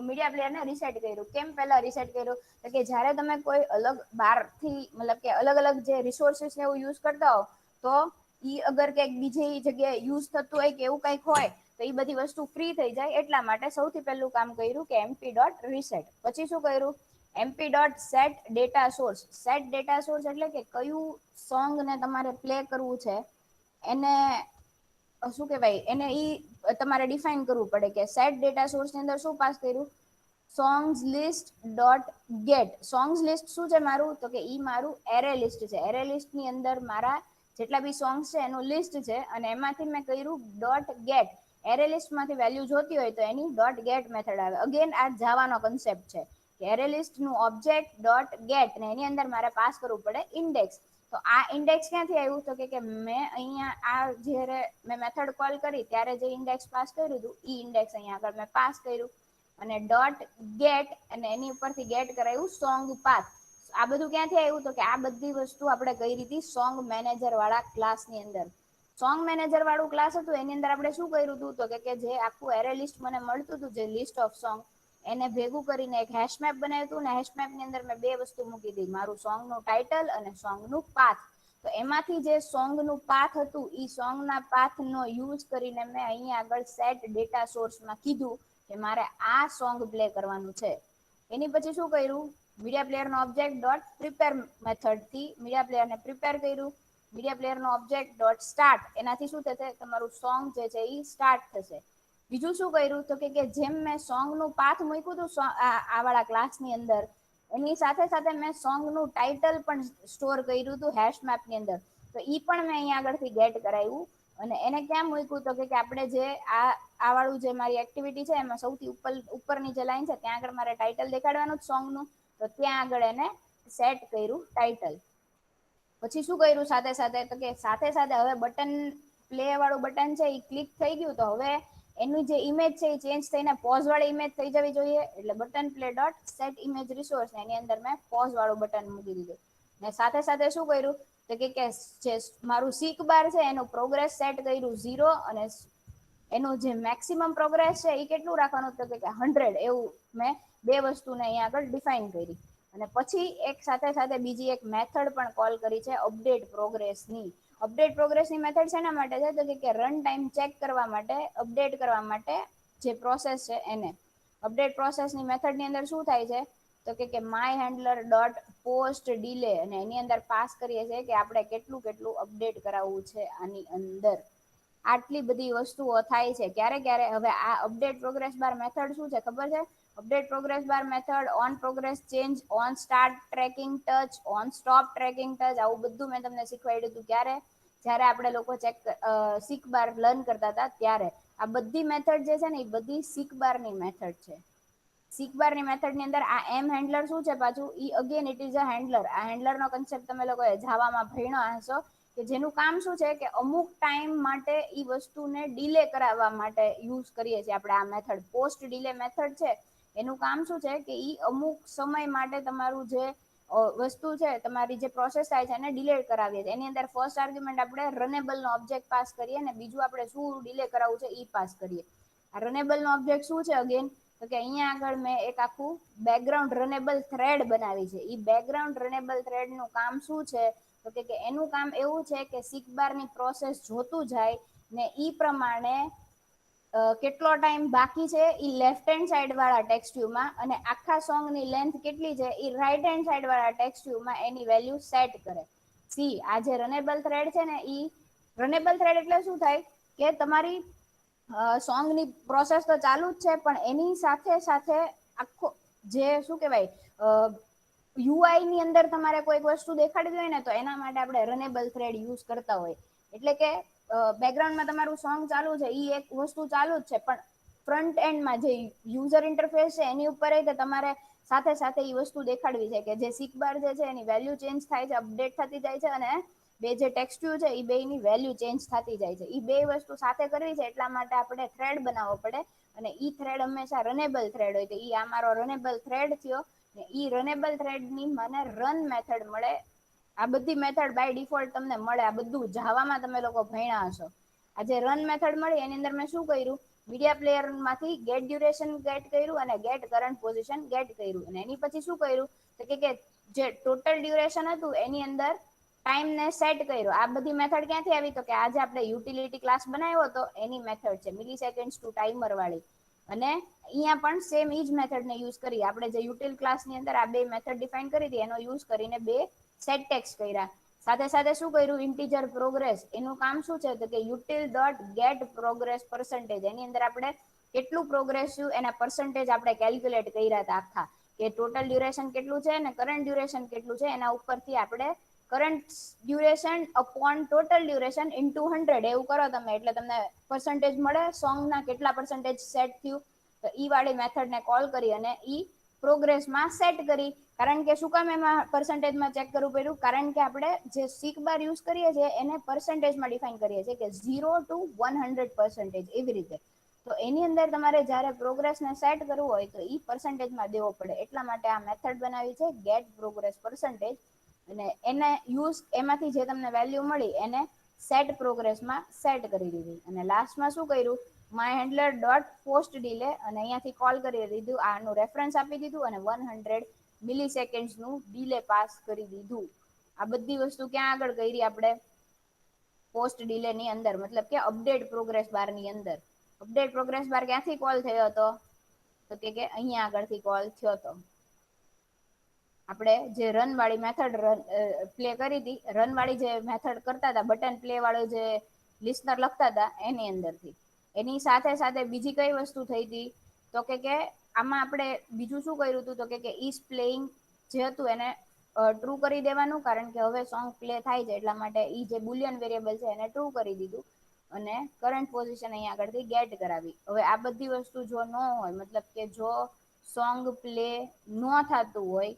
મીડિયા પ્લેયર ને રીસેટ કર્યું. કેમ પહેલા રીસેટ કર્યું તો કે જયારે તમે કોઈ અલગ બાર થી મતલબ કે અલગ અલગ જે રિસોર્સસ ને એવું યુઝ કરતા હો તો ઈ અગર કઈક બીજી જગ્યાએ યુઝ થતું હોય કે એવું કઈક હોય તો એ બધી વસ્તુ ફ્રી થઈ જાય એટલા માટે સૌથી પહેલું કામ કર્યું કે એમપી ડોટ રીસેટ. પછી શું કર્યું MP dot set data source. Set data source એટલે કે કયું સોંગ ને તમારે પ્લે કરવું છે એને શું કેવાય એને ઈ તમારે ડિફાઈન કરવું પડે કે સેટ ડેટા સોર્સ ની અંદર શું પાસ કર્યું songs list dot get. Songs list શું છે મારું તો કે ઈ મારું એરે લિસ્ટ છે. એરે લિસ્ટ ની અંદર મારા જેટલા બી સોંગ્સ છે એનું લિસ્ટ છે અને એમાંથી મેં કર્યું ડોટ ગેટ. એરે લિસ્ટ માંથી વેલ્યુ જોતી હોય તો એની ડોટ ગેટ મેથડ આવે. અગેન આ જાવાનો કન્સેપ્ટ છે. એરે લિસ્ટ નું ઓબ્જેક્ટ ડોટ ગેટ ને એની અંદર મારે પાસ કરવું પડે ઇન્ડેક્સ. તો આ ઇન્ડેક્સ ક્યાંથી આવ્યું તો કે મેં અહીંયા આ જયારે મેં મેથડ કોલ કરી ત્યારે જે ઇન્ડેક્સ પાસ કર્યું હતું ઈ ઇન્ડેક્સ અહીંયા આગળ મેં પાસ કર્યું અને ડોટ ગેટ અને એની ઉપરથી ગેટ કરાયું સોંગ પાથ. આ બધું ક્યાંથી આવ્યું તો કે આ બધી વસ્તુ આપણે કઈ રીતે સોંગ મેનેજર વાળા ક્લાસ ની અંદર. સોંગ મેનેજર વાળું ક્લાસ હતું એની અંદર આપણે શું કર્યું હતું તો કે જે આખું એરે લિસ્ટ મને મળતું હતું જે લિસ્ટ ઓફ સોંગ એને ભેગું કરીને એક હેશમેપ બનાવ્યું હતું ને હેશમેપ ની અંદર મેં બે વસ્તુ મૂકી હતી મારું સોંગ નું ટાઇટલ અને સોંગ નું પાથ. તો એમાંથી જે સોંગ નું પાથ હતું ઈ સોંગ ના પાથ નો યુઝ કરીને મેં અહીં આગળ સેટ ડેટા સોર્સમાં કીધું કે મારે આ સોંગ પ્લે કરવાનું છે. એની પછી શું કર્યું મીડિયા પ્લેયર નો ઓબ્જેક્ટ ડોટ પ્રિપેર મેથડ થી મીડિયા પ્લેયર ને પ્રિપેર કર્યું. મીડિયા પ્લેયર નો ઓબ્જેક્ટ ડોટ સ્ટાર્ટ, એનાથી શું થશે તમારું સોંગ જે છે એ સ્ટાર્ટ થશે. બીજું શું કર્યું તો કે જેમ મેં સોંગ નું પાથ મૂક્યું હતું આ વાળા ક્લાસ ની અંદર એની સાથે સાથે મેં સોંગ નું ટાઇટલ પણ સ્ટોર કર્યું હતું હેશ મેપ ની અંદર. તો ઈ પણ મેં અહીંયા આગળથી ગેટ કરાવ્યું અને એને ક્યાં મૂક્યું તો કે આપણે જે આ વાળું જે મારી એક્ટિવિટી છે એમાં સૌથી ઉપરની જે લાઈન છે ત્યાં આગળ મારે ટાઇટલ દેખાડવાનું સોંગ નું તો ત્યાં આગળ એને સેટ કર્યું ટાઇટલ. પછી શું કર્યું સાથે સાથે તો કે સાથે સાથે હવે બટન પ્લે વાળું બટન છે એ ક્લિક થઈ ગયું તો હવે એનું જે ઈમેજ છે એ ચેન્જ થઈને પોઝ વાળી ઇમેજ થઈ જવી જોઈએ એટલે button play dot set image resource એની અંદર મેં પોઝ વાળું બટન મૂકી દીધું ને સાથે સાથે શું કર્યું તો કે જે મારું સીક બાર છે એનું પ્રોગ્રેસ સેટ કર્યું 0 અને એનું જે મેક્સિમમ પ્રોગ્રેસ છે એ કેટલું રાખવાનું કે 100 એવું મેં બે વસ્તુને અહીંયા આગળ ડિફાઈન કરી. અને પછી એક સાથે સાથે બીજી એક મેથડ પણ કોલ કરી છે અપડેટ પ્રોગ્રેસની. અપડેટ પ્રોગ્રેસની મેથડ શેના માટે છે તો કે રન ટાઈમ ચેક કરવા માટે અપડેટ કરવા માટે જે પ્રોસેસ છે એને. અપડેટ પ્રોસેસની મેથડની અંદર શું થાય છે તો કે my handler dot post delay અને એની અંદર પાસ કરીએ છીએ કે આપણે કેટલું કેટલું અપડેટ કરાવવું છે આની અંદર. આટલી બધી વસ્તુઓ થાય છે ક્યારે ક્યારે હવે આ અપડેટ પ્રોગ્રેસ બાર મેથડ શું છે ખબર છે update progress bar method, on progress change, on start tracking touch, on stop tracking touch, આવું બધું મેં તમને શીખવાડ્યું હતું. ક્યારે? જ્યારે આપણે લોકો સીક બાર લર્ન કરતા હતા ત્યારે. આ બધી મેથડ જે છે ને એ બધી સીક બારની મેથડ છે. સીક બારની મેથડ ની અંદર આ એમ હેન્ડલર શું છે પાછું, ઈ again it is a handler. આ હેન્ડલર નો કન્સેપ્ટ તમે લોકો જાવામાં ભણ્યા હશો કે જેનું કામ શું છે કે અમુક ટાઈમ માટે ઈ વસ્તુને ડીલે કરાવવા માટે યુઝ કરીએ છીએ આપણે આ મેથડ. પોસ્ટ ડીલે મેથડ છે એનું કામ શું છે કે ઈ અમુક સમય માટે તમારું જે વસ્તુ છે, તમારી જે પ્રોસેસ થાય છે એને ડિલે કરાવીએ છીએ. એની અંદર ફર્સ્ટ આર્ગ્યુમેન્ટ આપણે રનેબલ નો ઓબ્જેક્ટ પાસ કરીએ ને બીજું આપણે શું ડિલે કરાવવું છે ઈ પાસ કરીએ. આ રનેબલ નો ઓબ્જેક્ટ શું છે અગેન, તો કે અહીંયા આગળ મેં એક આખું બેકગ્રાઉન્ડ રનેબલ થ્રેડ બનાવી છે. ઈ બેકગ્રાઉન્ડ રનેબલ થ્રેડ નું કામ શું છે, તો કે એનું કામ એવું છે કે સીક બાર ની પ્રોસેસ જોતું જાય ને ઈ પ્રમાણે કેટલો ટાઈમ બાકી છે ઈ લેફ્ટ હેન્ડ સાઈડ વાળા ટેક્સ્ટ્યુમાં અને આખા સોંગ ની લેન્થ કેટલી છે ઈ રાઈટ હેન્ડ સાઈડ વાળા ટેક્સ્ટ્યુમાં એની વેલ્યુ સેટ કરે. સી આ જે રનેબલ થ્રેડ છે ને ઈ રનેબલ થ્રેડ એટલે શું થાય કે તમારી સોંગ ની પ્રોસેસ તો ચાલુ જ છે પણ એની સાથે સાથે આખો જે શું કેવાય યુઆઈ ની અંદર તમારે કોઈક વસ્તુ દેખાડવી હોય ને તો એના માટે આપણે રનેબલ થ્રેડ યુઝ કરતા હોય. એટલે કે બેકગ્રાઉન્ડમાં તમારું સોંગ ચાલુ છે ઈ એક વસ્તુ ચાલુ જ છે પણ ફ્રન્ટ એન્ડમાં જે યુઝર ઇન્ટરફેસ છે એની ઉપર તમારે સાથે સાથે એ વસ્તુ દેખાડવી છે કે જે સીક બાર જે છે એની વેલ્યુ ચેન્જ થાય છે, અપડેટ થતી જાય છે અને બે જે ટેક્સ્ટ્યુ છે એ બે ની વેલ્યુ ચેન્જ થતી જાય છે. ઈ બે વસ્તુ સાથે કરવી છે એટલા માટે આપણે થ્રેડ બનાવવો પડે અને ઈ થ્રેડ હંમેશા રનેબલ થ્રેડ હોય. તો ઈ અમારો રનેબલ થ્રેડ થયો ને ઈ રનેબલ થ્રેડ ની મને રન મેથડ મળે. આ બધી મેથડ બાય ડિફોલ્ટ તમને મળે. આ બધું જાવામાં તમે લોકો ભણ્યા હશો. આજે રન મેથડ મળી એની અંદર મેં શું કર્યું, મીડિયા પ્લેયર માંથી ગેટ ડ્યુરેશન ગેટ કર્યું અને ગેટ કરંટ પોઝિશન ગેટ કર્યું અને એની પછી શું કર્યું તો કે જે ટોટલ ડ્યુરેશન હતું એની અંદર ટાઈમ ને સેટ કર્યો. આ બધી મેથડ ક્યાંથી આવી, તો કે આજે આપણે યુટિલિટી ક્લાસ બનાવ્યો હતો એની મેથડ છે, મિલી સેકન્ડ ટુ ટાઈમર વાળી. અને અહીંયા પણ સેમ ઈજ મેથડ ને યુઝ કરી આપણે જે યુટિલ ક્લાસ ની અંદર આ બે મેથડ ડિફાઈન કરી હતી એનો યુઝ કરીને બે સેટ ટેક્સ કર્યા. સાથે સાથે શું કર્યું, ઇન્ટીજર પ્રોગ્રેસ એનું કામ શું છે તો કે યુટિલ ડોટ ગેટ પ્રોગ્રેસ પર્સન્ટેજ એની અંદર આપણે કેટલું પ્રોગ્રેસ એના પર્સન્ટેજ આપણે કેલ્ક્યુલેટ કર્યા હતા આખા કે ટોટલ ડ્યુરેશન કેટલું છે ને કરંટ ડ્યુરેશન કેટલું છે એના ઉપરથી આપણે current duration upon total duration into 100 એવું કરો તમે એટલે તમને પર્સન્ટેજ મળે સોંગ ના કેટલા પર્સન્ટેજ સેટ થયું. તો ઈ વાળી મેથડ ને કોલ કરી અને ઈ પ્રોગ્રેસમાં સેટ કરી. કારણ કે શું કામ એમાં પર્સન્ટેજમાં ચેક કરવું પડ્યું, કારણ કે આપણે જે સીક બાર યુઝ કરીએ છીએ એને પર્સન્ટેજમાં ડિફાઈન કરીએ છીએ કે 0 to 100% એવી રીતે. તો એની અંદર તમારે જયારે પ્રોગ્રેસને સેટ કરવું હોય તો ઈ પર્સન્ટેજમાં દેવો પડે. એટલા માટે આ મેથડ બનાવી છે ગેટ પ્રોગ્રેસ પર્સન્ટેજ અને એને યુઝ એમાંથી જે તમને વેલ્યુ મળી એને સેટ પ્રોગ્રેસમાં સેટ કરી દીધી. અને લાસ્ટમાં શું કર્યું, my handler dot post delay અને અહીંયાથી કોલ કરી દીધું, આનું રેફરન્સ આપી દીધું અને 100 મિલી સેકન્ડ નું ડીલે પાસ કરી દીધું. આ બધી વસ્તુ ક્યાં આગળ કરી આપણે પોસ્ટ ડીલે ની અંદર, મતલબ કે અપડેટ પ્રોગ્રેસ બાર ની અંદર. અપડેટ પ્રોગ્રેસ બાર ક્યાંથી કોલ થયો હતો તો કે અહીંયા આગળથી કોલ થયો હતો. આપણે જે રન વાળી મેથડ પ્લે કરી હતી, રન વાળી જે મેથડ કરતા હતા બટન પ્લે વાળો જે લિસ્નર લખતા હતા એની અંદરથી. એની સાથે સાથે બીજી કઈ વસ્તુ થઈ હતી તો કે આમાં આપણે બીજું શું કર્યું હતું તો કે ઈઝ પ્લેઇંગ જે હતું એને ટ્રુ કરી દેવાનું, કારણ કે હવે સોંગ પ્લે થાય છે એટલા માટે ઈ જે બુલિયન વેરિયેબલ છે એને ટ્રુ કરી દીધું અને કરંટ પોઝિશન અહીંયા આગળથી ગેટ કરાવી. હવે આ બધી વસ્તુ જો ન હોય, મતલબ કે જો સોંગ પ્લે ન થતું હોય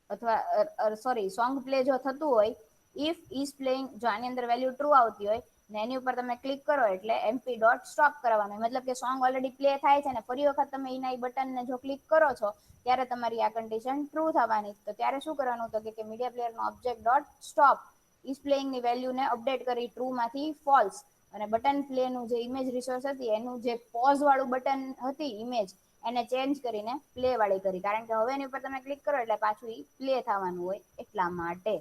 અથવા સોરી સોંગ પ્લે જો થતું હોય, ઇફ ઇઝ પ્લેઇંગ જો આની અંદર વેલ્યુ ટ્રુ આવતી હોય ને એની ઉપર તમે ક્લિક કરો એટલે એમપી ડોટ સ્ટોપ કરવાનું, મતલબ કે સોંગ ઓલરેડી પ્લે થાય છે ને ફરી વખત તમે એના બટનને જો ક્લિક કરો છો ત્યારે તમારી આ કન્ડિશન ટ્રુ થવાની. તો ત્યારે શું કરવાનું તો કે મીડિયા પ્લેયર નો object dot stop is playing ની વેલ્યુને અપડેટ કરી ટ્રુ માંથી ફોલ્સ અને બટન પ્લે નું જે ઇમેજ રિસોર્સ હતી એનું જે પોઝ વાળું બટન હતી ઇમેજ એને ચેન્જ કરીને પ્લે વાળી કરી, કારણ કે હવે એની ઉપર તમે ક્લિક કરો એટલે પાછું પ્લે થવાનું હોય એટલા માટે.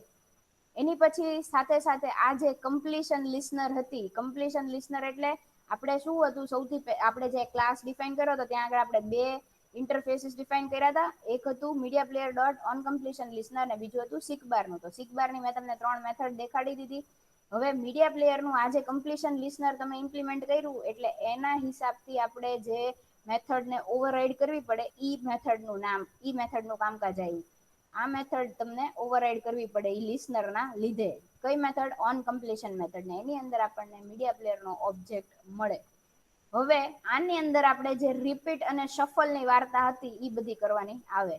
એની પછી સાથે સાથે આ જે કમ્પ્લીશન લિસનર હતી, કમ્પ્લીશન લિસનર એટલે આપણે શું હતું સૌથી આપણે જે ક્લાસ ડિફાઈન કર્યો હતો ત્યાં આગળ આપણે બે ઇન્ટરફેસીસ ડિફાઈન કર્યા હતા. એક હતું media player dot on completion listener અને બીજું હતું સિક બાર નું. તો સિક બાર ની મેં તમને 3 મેથડ દેખાડી દીધી. હવે મીડિયા પ્લેયર નું આજે કમ્પ્લીશન લિસનર તમે ઇમ્પ્લિમેન્ટ કર્યું એટલે એના હિસાબથી આપણે જે મેથડને ઓવરરાઈડ કરવી પડે, ઈ મેથડનું નામ, ઈ મેથડનું કામકાજ આવ્યું. આ મેથડ તમને ઓવરરાઈડ કરવી પડે ઈ લિસનરના લીધે. કઈ મેથડ? On completion method. ને એની અંદર આપણને મીડિયા પ્લેયરનો ઓબ્જેક્ટ મળે. હવે આની અંદર આપણે જે રિપીટ અને શફલની વાર્તા હતી એ બધી કરવાની આવે.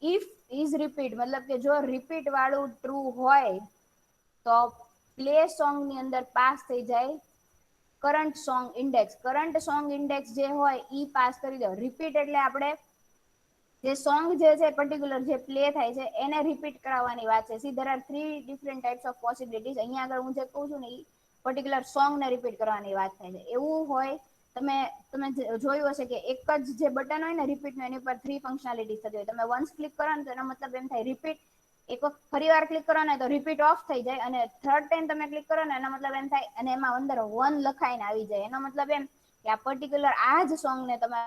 ઇફ ઇઝ રિપીટ મતલબ કે જો રિપીટ વાળું ટ્રુ હોય તો પ્લે સોંગ ની અંદર પાસ થઈ જાય current song index. Current song index જે હોય ઈ પાસ કરી દો. રિપીટ એટલે આપણે જે સોંગ જે છે પર્ટિક્યુલર જે પ્લે થાય છે એને રિપીટ કરાવવાની વાત છે. See there are three different types of possibilities. અહીંયા આગળ હું જે કહું છું ને એ પર્ટિક્યુલર સોંગ ને રિપીટ કરવાની વાત થાય છે. એવું હોય તમે તમે જોયું હશે કે એક જ જે બટન હોય ને રિપીટ એની ઉપર 3 ફંક્શનાલિટી થતી હોય. તમે વન્સ ક્લિક કરો ને તો એનો મતલબ એમ થાય રિપીટ. એક વખત ફરી વાર ક્લિક કરો ને તો રિપીટ ઓફ થઈ જાય, અને થર્ડ ટાઈમ તમે ક્લિક કરો ને એનો મતલબ એમ થાય, અને એમાં અંદર 1 લખાઈને આવી જાય. એનો મતલબ એમ કે આ પર્ટિક્યુલર આ જ સોંગ ને તમે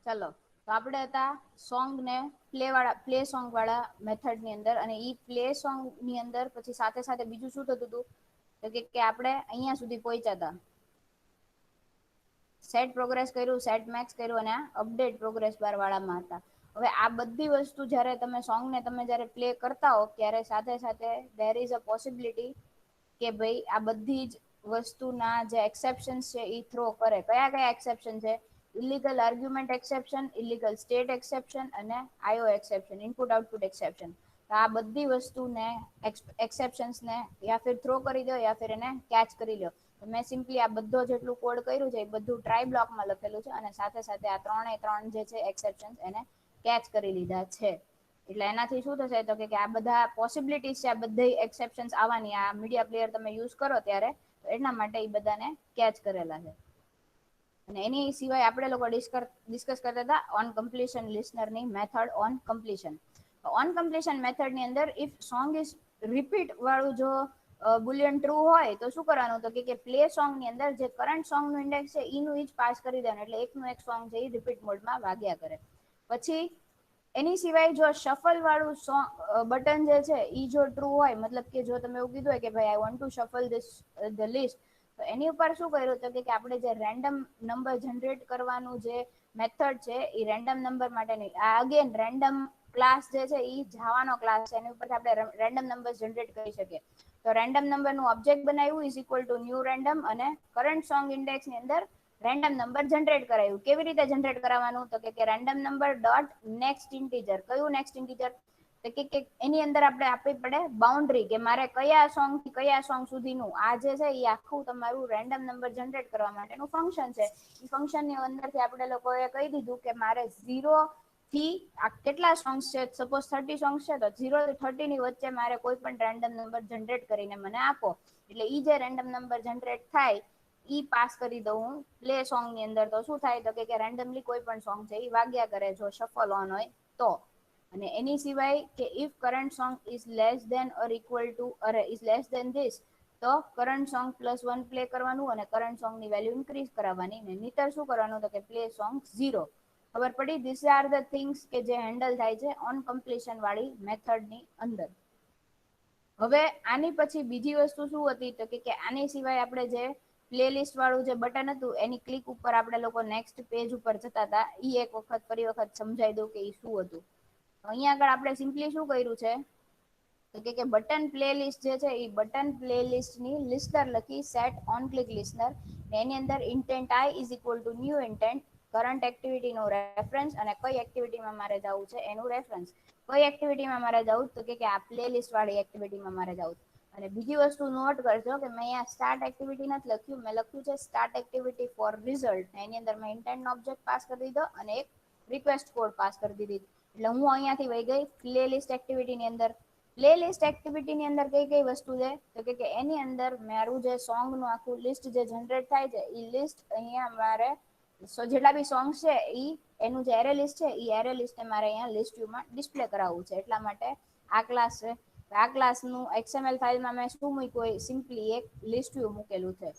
ચલો તો આપણે હતા સોંગ ને પ્લે સોંગ વાળા મેથડ ની અંદર, અને ઈ પ્લે સોંગ ની અંદર પછી સાથે સાથે બીજું શું થતું હતું તો કે આપણે અહીંયા સુધી પહોંચ્યા હતા. સેટ પ્રોગ્રેસ કર્યું, સેટ મેક્સ કર્યું, અને અપડેટ પ્રોગ્રેસ બાર વાળામાં હતા. હવે આ બધી વસ્તુ જ્યારે તમે સોંગને તમે જ્યારે પ્લે કરતા હો ત્યારે સાથે સાથે ધેર ઇઝ અ પોસિબિલિટી કે ભાઈ આ બધી જ વસ્તુના જે એક્સેપ્શન છે એ થ્રો કરે. કયા કયા એક્સેપ્શન છે? Illegal argument exception, illegal state exception, અને IO exception, input output exception. તો આ બધી વસ્તુને એક્સેપ્શન્સને યા ફિર થ્રો કરી દો યા ફિર એને કેચ કરી લો. મેં સિમ્પલી આ બધો જેટલું કોડ કર્યું છે એ બધું ટ્રાય બ્લોકમાં લખેલું છે, અને સાથે સાથે આ ત્રણ જે છે એક્સેપ્શન એને કેચ કરી લીધા છે. એટલે એનાથી શું થશે તો કે આ બધા પોસિબિલિટીઝ છે, આ બધી એક્સેપ્શન આવવાની આ મીડિયા પ્લેયર તમે યુઝ કરો ત્યારે, એટલા માટે એ બધાને કેચ કરેલા છે. અને એની સિવાય આપણે લોકો ડિસ્કસ કરતા હતા ઓન કમ્પ્લીશન લિસનરની method on completion. On completion method ની અંદર ઇફ સોંગ ઇઝ રિપીટ વાળું જો બુલિયન ટ્રુ હોય તો શું કરવાનું તો કે પ્લે સોંગ ની અંદર જે કરંટ સોંગ નું ઇન્ડેક્સ છે એનું જ પાસ કરી દેવાનું, એટલે એકનું એક સોંગ છે એ રિપીટ મોડમાં વાગ્યા કરે. પછી એની સિવાય જો શફલ વાળું સોંગ બટન જે છે ઈ જો ટ્રુ હોય, મતલબ કે જો તમે એવું કીધું હોય કે ભાઈ I want to shuffle this the list, તો એની ઉપર શું કર્યું તો કે આપણે જે રેન્ડમ નંબર જનરેટ કરવાનું જે મેથડ છે એ રેન્ડમ નંબર માટે નહીં, આ અગેન રેન્ડમ ક્લાસ જે છે એ જાવાનો ક્લાસ છે, એની ઉપરથી આપણે રેન્ડમ નંબર જનરેટ કરી શકીએ. તો રેન્ડમ નંબર નું ઓબ્જેક્ટ બનાવ્યું is equal to new random, અને કરંટ સોંગ ઇન્ડેક્સ ની અંદર રેન્ડમ નંબર જનરેટ કરાયું. કેવી રીતે જનરેટ કરાવવાનું તો કે random number dot next integer. કયું નેક્સ્ટ ઇન્ટીજર તો કે એની અંદર આપણે આપવી પડે બાઉન્ડ્રી, કે મારે કયા સોંગ થી કયા સોંગ સુધીનું આ જે છે એ આખું તમારું રેન્ડમ નંબર જનરેટ કરવા માટેનું ફંક્શન છે. એ ફંક્શન ની અંદર થી આપણે લોકોએ કહી દીધું કે મારે 0 થી આ કેટલા સોંગ્સ છે, સપોઝ 30 સોંગ્સ છે તો 0 થી 30 ની વચ્ચે મારે કોઈ પણ રેન્ડમ નંબર જનરેટ કરીને મને આપો. એટલે ઈ જે રેન્ડમ નંબર જનરેટ થાય ઈ પાસ કરી દઉં હું પ્લે સોંગ ની અંદર, તો શું થાય તો કે રેન્ડમલી કોઈ પણ સોંગ છે એ વાગ્યા કરે જો સફલ ઓન હોય તો. અને એની સિવાય કે if current song is less than or equal to is less than this, તો કરંટ સોંગ +1 પ્લે કરવાનું અને કરંટ સોંગ ની વેલ્યુ ઇન્ક્રીઝ કરાવવાની, ને નહીતર શું કરવાનું તો કે પ્લે સોંગ 0. ખબર પડી? ધીસ આર ધ થિંગ્સ કે જે હેન્ડલ થાય છે ઓન કમ્પ્લીશન વાળી મેથડ ની અંદર. હવે આની પછી બીજી વસ્તુ શું હતી તો કે આની સિવાય આપણે જે પ્લેલિસ્ટ વાળું જે બટન હતું એની ક્લિક ઉપર આપણે લોકો નેક્સ્ટ પેજ ઉપર જતા હતા, ઈ એક વખત ફરી વખત સમજાઈ દઉં કે ઈ શું હતું. અહીંયા આગળ આપણે સિમ્પલી શું કર્યું છે તો કે બટન પ્લે લિસ્ટ જે છે એ બટન પ્લે લિસ્ટ ની લિસ્ટર લખી સેટ ઓન ક્લિક લિસ્નર, એની અંદર intent i is equal to new intent, current activity નો રેફરન્સ અને કઈ એક્ટિવિટીમાં મારે જવું છે એનું રેફરન્સ. કઈ એક્ટિવિટીમાં મારે જવું તો કે આ પ્લે લિસ્ટ વાળી એક્ટિવિટીમાં મારે જવું. અને બીજી વસ્તુ નોટ કરજો કે મેં અહીંયા સ્ટાર્ટ એક્ટિવિટી નથી લખ્યું, મેં લખ્યું છે સ્ટાર્ટ એક્ટિવિટી ફોર રિઝલ્ટ. એની અંદર મેં ઇન્ટેન્ટ ઓબ્જેક્ટ પાસ કરી દીધો અને એક રિક્વેસ્ટ કોડ પાસ કરી દીધી. એટલે હું અહિયાંથી વહી ગઈ પ્લે લિસ્ટ એક્ટિવિટી ની અંદર. પ્લે લિસ્ટ એક્ટિવિટી ની અંદર કઈ કઈ વસ્તુ છે તો કે એની અંદર મારું જે સોંગ નું આખું લિસ્ટ જે જનરેટ થાય છે એ લિસ્ટ અહીંયા મારે જેટલા બી સોંગ્સ છે ઈ એનું જે એરે લિસ્ટ છે એ એરે લિસ્ટ મારે અહીંયા લિસ્ટ વ્યુમાં ડિસ્પ્લે કરાવવું છે, એટલા માટે આ ક્લાસ છે. આ ક્લાસ નું XML ફાઇલમાં મેં શું મૂક્યું સિમ્પલી એક લિસ્ટ વ્યૂ મૂકેલું છે.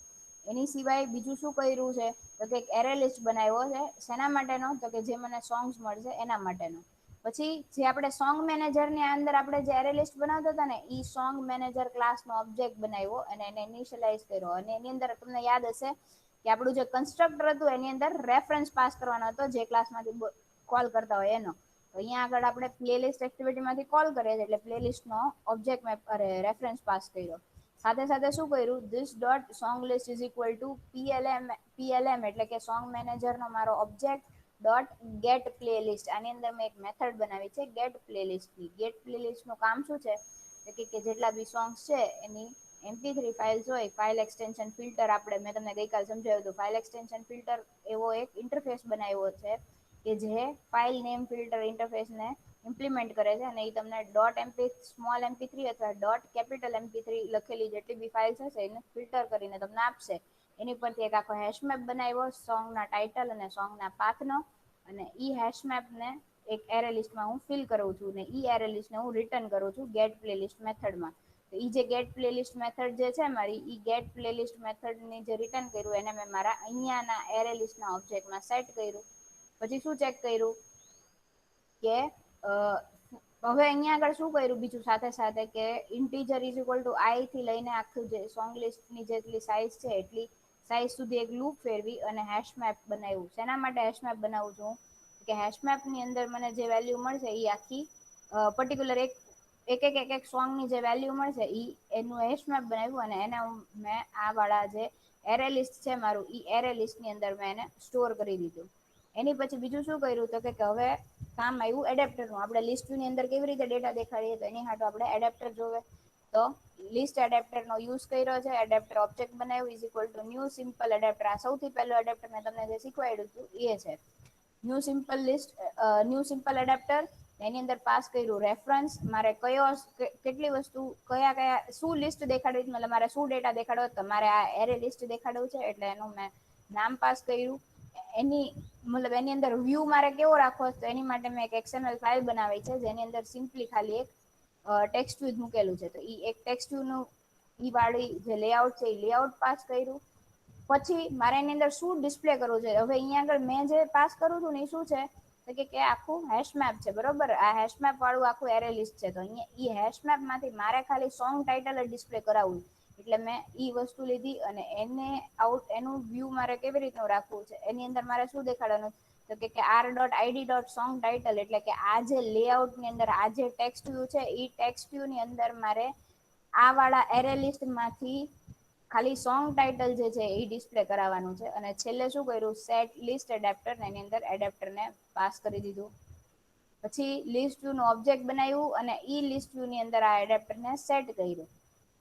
એની સિવાય બીજું શું કર્યું છે તો કે એરે લિસ્ટ બનાવ્યો છે, શેના માટેનો તો કે જે મને સોંગ્સ મળશે એના માટેનો. પછી જે આપણે સોંગ મેનેજર ની અંદર આપણે જે એરે લિસ્ટ બનાવતા હતા ને ઈ સોંગ મેનેજર ક્લાસ નો ઓબ્જેક્ટ બનાવ્યો અને એને ઇનિશિયલાઈઝ કર્યો, અને એની અંદર તમને યાદ હશે કે આપણું જે કન્સ્ટ્રક્ટર હતું એની અંદર રેફરન્સ પાસ કરવાનો હતો જે ક્લાસ માંથી કોલ કરતા હોય એનો. તો અહીંયા આગળ આપણે પ્લે લિસ્ટ એક્ટિવિટી માંથી કોલ કરીએ છીએ એટલે પ્લે લિસ્ટ નો ઓબ્જેક્ટ રેફરન્સ પાસ કર્યો. સાથે સાથે શું કર્યું this dot song list is equal to PLM એટલે કે સોંગ મેનેજર નો મારો object dot get play list, આની અંદર મેં એક મેથડ બનાવી છે ગેટ પ્લે લિસ્ટ ની. ગેટ પ્લે લિસ્ટ નું કામ શું છે કે જેટલા બી સોંગ્સ છે એની MP3 ફાઇલ્સ હોય, ફાઇલ એક્સટેન્શન ફિલ્ટર આપણે મેં તમને ગઈકાલ સમજાવ્યું હતું, ફાઇલ એક્સટેન્શન ફિલ્ટર એવો એક ઇન્ટરફેસ બનાવ્યો છે કે જે ફાઇલ નેમ ફિલ્ટર ઇન્ટરફેસ ને ઇમ્પ્લિમેન્ટ કરે છે, અને એ તમને ડોટ એમપી સ્મોલ MP3 અથવા ડોટ કેપિટલ MP3 લખેલી જેટલી બી ફાઇલ્સ હશે એને ફિલ્ટર કરીને તમને આપશે. એની પરથી એક આખો હેશમેપ બનાવ્યો સોંગ ના ટાઇટલ અને સોંગ ના પાથ નો, અને ઈ હેશમેપ ને એક એરે લિસ્ટમાં હું ફિલ કરું છું, ને ઈ એરે લિસ્ટને હું રિટર્ન કરું છું ગેટ પ્લે લિસ્ટ મેથડમાં. તો ઈ જે ગેટ પ્લે લિસ્ટ મેથડ જે છે મારી ઈ ગેટ પ્લે લિસ્ટ મેથડ ની જે રિટર્ન કર્યું એને મેં મારા અહીંયા ના એરે લિસ્ટ ના ઓબ્જેક્ટમાં સેટ કર્યું. પછી શું ચેક કર્યું કે હવે અહીંયા આગળ શું કર્યું બીજું સાથે સાથે કે ઇન્ટીજર ઇઝ ઇક્વલ ટુ આઈ થી લઈને આખું જે સોંગ લિસ્ટની જેટલી સાઈઝ છે એટલી સાઈઝ સુધી એક લૂપ ફેરવી અને હેશમેપ બનાવ્યું. શેના માટે હેશમેપ બનાવું છું કે હેશમેપ ની અંદર મને જે વેલ્યુ મળશે એ આખી પર્ટિક્યુલર એક સોંગ ની જે વેલ્યુ મળશે ઈ એનું હેશમેપ બનાવ્યું અને એને મેં આ વાળા જે એરે લિસ્ટ છે મારું ઈ એરે લિસ્ટ ની અંદર મેં એને સ્ટોર કરી દીધું. એની પછી બીજું શું કર્યું તો કે હવે કામ આવ્યું એડેપ્ટર નું. આપણે લિસ્ટ ની અંદર કેવી રીતે ડેટા દેખાડીએ તો એની હાટું આપણે એડેપ્ટર જોવે. તો લિસ્ટ એડેપ્ટર નો યુઝ કર્યો છે, એડેપ્ટર ઓબ્જેક્ટ બનાવ્યું is equal to new simple adapter. આ સૌથી પહેલું એડેપ્ટર મેં તમને જે શીખવાડ્યું હતું એ છે. New simple list new simple adapter, એની અંદર પાસ કર્યું રેફરન્સ, મારે કયો કેટલી વસ્તુ કયા કયા શું લિસ્ટ દેખાડવી મતલબ મારે શું ડેટા દેખાડવો તો મારે આ એરે લિસ્ટ દેખાડવું છે એટલે એનું મેં નામ પાસ કર્યું. એની મતલબ એની અંદર વ્યૂ મારે કેવો રાખવો તો એની માટે મેં એક XML ફાઇલ બનાવી છે જેની અંદર સિમ્પલી ખાલી એક ટેક્સ્ટ વ્યૂ મૂકેલું છે. તો ઈ એક ટેક્સ્ટ વ્યૂ નું ઈ વાળી જે લેઆઉટ છે એ લેઆઉટ પાસ કર્યું. પછી મારે એની અંદર શું ડિસ્પ્લે કરવું છે, હવે અહીંયા આગળ મેં જે પાસ કરું છું ને એ શું છે કે આખું હેશમેપ છે, બરોબર. આ હેશમેપ વાળું આખું એરે લિસ્ટ છે. તો અહીંયા ઈ હેશમેપ માંથી મારે ખાલી સોંગ ટાઇટલ જ ડિસ્પ્લે કરાવવું, એટલે મેં ઈ વસ્તુ લીધી અને એને એનું વ્યૂ મારે કેવી રીતનું રાખવું છે, એની અંદર મારે શું દેખાડવાનું, તો કે r.id.song title, એટલે કે આ જે લેઆઉટ ની અંદર આ જે ટેક્સ્ટ વ્યૂ છે એ ટેક્સ્ટ વ્યૂ ની અંદર મારે આ વાળા એરે લિસ્ટ માંથી ખાલી સોંગ ટાઇટલ જે છે એ ડિસ્પ્લે કરાવવાનું છે. અને છેલ્લે શું કર્યું, સેટ લિસ્ટ એડેપ્ટર, એની અંદર એડેપ્ટર ને પાસ કરી દીધું. પછી લિસ્ટ વ્યૂ નું ઓબ્જેક્ટ બનાવ્યું અને ઈ લિસ્ટ વ્યૂ ની અંદર આ એડેપ્ટર ને સેટ કર્યું.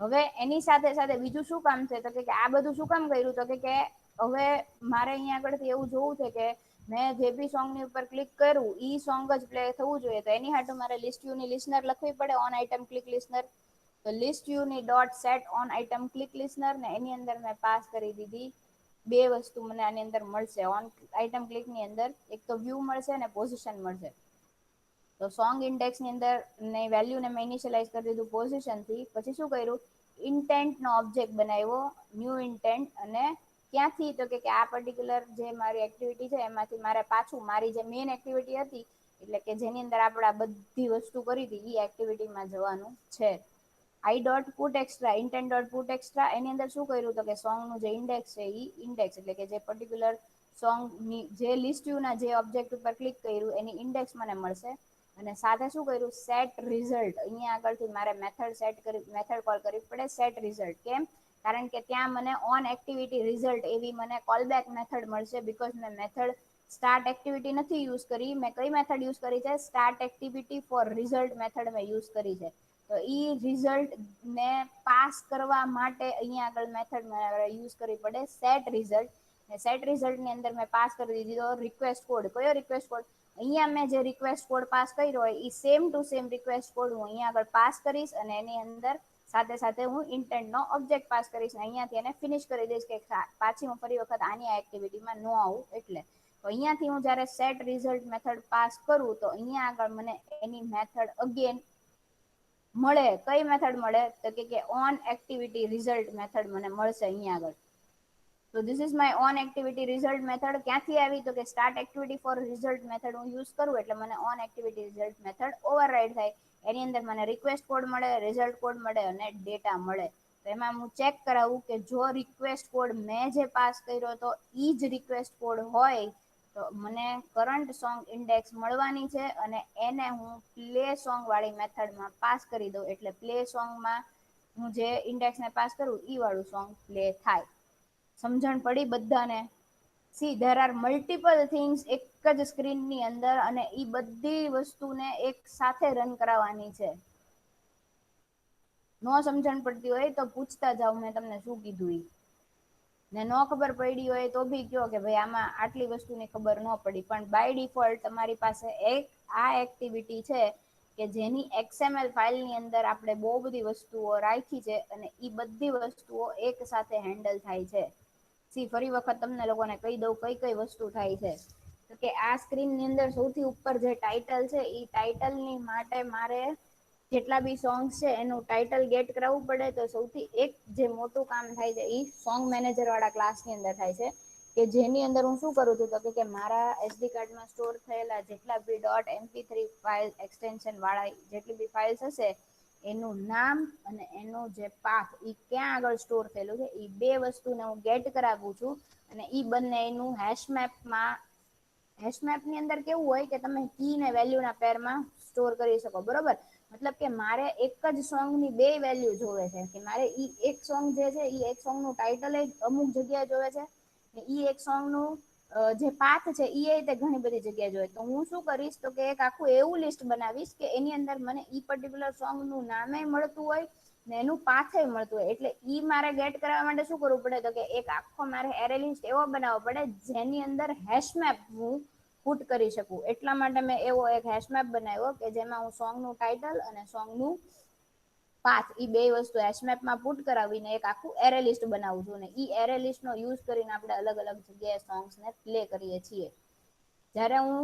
હવે એની સાથે સાથે બીજું શું કામ છે, તો કે આ બધું શું કામ કર્યું, તો કે હવે મારે અહીંયા આગળથી એવું જોવું છે કે મેં જે બી સોંગ ની ઉપર ક્લિક કરું ઈ સોંગ જ પ્લે થવું જોઈએ. તો એની હાટુ મારે લિસ્ટ વ્યૂ ની લિસનર લખવી પડે, ઓન આઈટમ ક્લિક લિસનર. તો લિસ્ટ વ્યૂ ની dot set on item click listener, ને એની અંદર મેં પાસ કરી દીધી બે વસ્તુ મને આની અંદર મળશે. ઓન આઈટમ ક્લિક ની અંદર એક તો વ્યૂ મળશે અને પોઝિશન મળશે. તો સોંગ ઇન્ડેક્સ ની અંદર વેલ્યુ ને મેં ઇનિશિયલાઇઝ કરી દીધું પોઝિશન થી. પછી શું કર્યું, ઇન્ટેન્ટ નો ઓબ્જેક્ટ બનાવ્યો, ન્યૂ ઇન્ટેન્ટ. અને ક્યાંથી, તો કે આ પર્ટિક્યુલર જે મારી એક્ટિવિટી છે એમાંથી મારે પાછું મારી જે મેઇન એક્ટિવિટી હતી, એટલે કે જેની અંદર આપણે આ બધી વસ્તુ કરી હતી એ એક્ટિવિટીમાં જવાનું છે. I dot put extra, intent dot put extra, એની અંદર શું કર્યું, તો કે સોંગ નું જે ઇન્ડેક્સ છે એ ઇન્ડેક્સ, એટલે કે જે પર્ટિક્યુલર સોંગ ની જે લિસ્ટ વ્યૂ ના જે ઓબ્જેક્ટ ઉપર ક્લિક કર્યું એની ઇન્ડેક્સ મને મળશે. અને સાથે શું કર્યું, સેટ રિઝલ્ટ, અહીંયા આગળથી મારે મેથડ કોલ કરવી પડે, સેટ રિઝલ્ટ. કેમ, કારણ કે ત્યાં મને ઓન એક્ટિવિટી રિઝલ્ટ એવી મને કોલબેક મેથડ મળશે. બીકોઝ મેં મેથડ સ્ટાર્ટ એક્ટિવિટી નથી યુઝ કરી, મેં કઈ મેથડ યુઝ કરી છે, start activity for result method મેં યુઝ કરી છે. તો ઈ રિઝલ્ટ ને પાસ કરવા માટે અહીંયા આગળ મેથડ યુઝ કરવી પડે, સેટ રિઝલ્ટ. સેટ રિઝલ્ટ ની અંદર મેં પાસ કરી દીધો રિક્વેસ્ટ કોડ. કયો રિક્વેસ્ટ કોડ, અહીંયા મેં જે રિક્વેસ્ટ કોડ પાસ કર્યો હોય એ same to same request code હું અહીંયા આગળ પાસ કરીશ. અને એની અંદર સાથે સાથે હું ઇન્ટેન્ટ નો ઓબ્જેક્ટ પાસ કરીશ, અહીંયાથી એને ફિનિશ કરી દઈશ, કે પાછી હું ફરી વખત આની આ એક્ટિવિટીમાં ન આવું એટલે. તો અહીંયાથી હું જયારે સેટ રિઝલ્ટ મેથડ પાસ કરું તો અહીંયા આગળ મને એની મેથડ અગેન મળે. કઈ મેથડ મળે, તો કે ઓન એક્ટિવિટી રિઝલ્ટ મેથડ મને મળશે અહીંયા આગળ. તો this is my on activity result method. ક્યાંથી આવી, તો કે start activity for result method હું યુઝ કરું એટલે મને on activity result method override થાય. એની અંદર મને રિક્વેસ્ટ કોડ મળે, રિઝલ્ટ કોડ મળે અને ડેટા મળે. તો એમાં હું ચેક કરાવું કે જો રિક્વેસ્ટ કોડ મેં જે પાસ કર્યો હતો ઈ જ રિક્વેસ્ટ કોડ હોય તો મને કરંટ સોંગ ઇન્ડેક્સ મળવાની છે. અને એને હું પ્લે સોંગ વાળી મેથડમાં પાસ કરી દઉં, એટલે પ્લે સોંગમાં હું જે ઇન્ડેક્સ ને પાસ કરું ઈ વાળું સોંગ પ્લે થાય. સમજણ પડી બધાને? See there are multiple things એક જ સ્ક્રીનની અંદર, અને ઈ બધી વસ્તુને એક સાથે રન કરાવવાની છે. નો સમજણ પડતી હોય તો પૂછતા જાવ, મેં તમને શું કીધું ઈ. ને નો ખબર પડી હોય તો ભી કયો કે ભાઈ આમાં આટલી વસ્તુની ખબર ન પડી. પણ બાય ડિફોલ્ટ તમારી પાસે એક આ એક્ટિવિટી છે કે જેની XML ફાઇલની અંદર આપણે બહુ બધી વસ્તુઓ રાખી છે, અને ઈ બધી વસ્તુઓ એક સાથે હેન્ડલ થાય છે. સી ફરી વખત તમને લોકોને કહી દઉં કઈ કઈ વસ્તુ થાય છે. તો કે આ સ્ક્રીન ની અંદર સૌથી ઉપર જે ટાઇટલ છે ઈ ટાઇટલ ની માટે મારે જેટલા બી સોંગ્સ છે એનું ટાઇટલ ગેટ કરાવવું પડે. તો સૌથી એક જે મોટું કામ થાય છે ઈ સોંગ મેનેજર વાળા ક્લાસ ની અંદર થાય છે, કે જેની અંદર હું શું કરું છું, તો કે મારા SD કાર્ડમાં સ્ટોર થયેલા જેટલા બી .mp3 ફાઇલ એક્સટેન્શન વાળા જેટલી બી ફાઇલ્સ હશે એનું નામ અને એનું જે પાથ ઈ ક્યાં આગળ સ્ટોર થયેલું છે ઈ બે વસ્તુને હું ગેટ કરાવું છું. અને ઈ બંને એનું હેશમેપમાં, હેશમેપ ની અંદર કેવું હોય કે તમે કી ને વેલ્યુ ના પેરમાં સ્ટોર કરી શકો, બરોબર. મતલબ કે મારે એક જ સોંગ ની બે વેલ્યુ જોવે છે, કે મારે ઈ એક સોંગ જે છે ઈ એક સોંગ નું ટાઇટલ અમુક જગ્યાએ જોવે છે, ઈ એક સોંગ નું જે પાથ છે એ રીતે ઘણી બધી જગ્યાએ જોઈએ. તો હું શું કરીશ, તો કે એક આખું એવું લિસ્ટ બનાવીશ કે એની અંદર મને ઈ પર્ટિક્યુલર સોંગ નું નામે મળતું હોય ને એનું પાથે મળતું હોય. એટલે ઈ મારે ગેટ કરવા માટે શું કરવું પડે, તો કે એક આખો મારે એરે લિસ્ટ એવો બનાવવો પડે જેની અંદર હેશમેપ હું પુટ કરી શકું. એટલા માટે મેં એવો એક હેશમેપ બનાવ્યો કે જેમાં હું સોંગ નું ટાઇટલ અને સોંગ નું પાથ ઈ બે વસ્તુ હેશમેપમાં પુટ કરાવીને એક આખું એરે લિસ્ટ બનાવું છું. ને ઈ એરે લિસ્ટ નો યુઝ કરીને આપણે અલગ અલગ જગ્યાએ સોંગ્સને પ્લે કરીએ છીએ. જ્યારે હું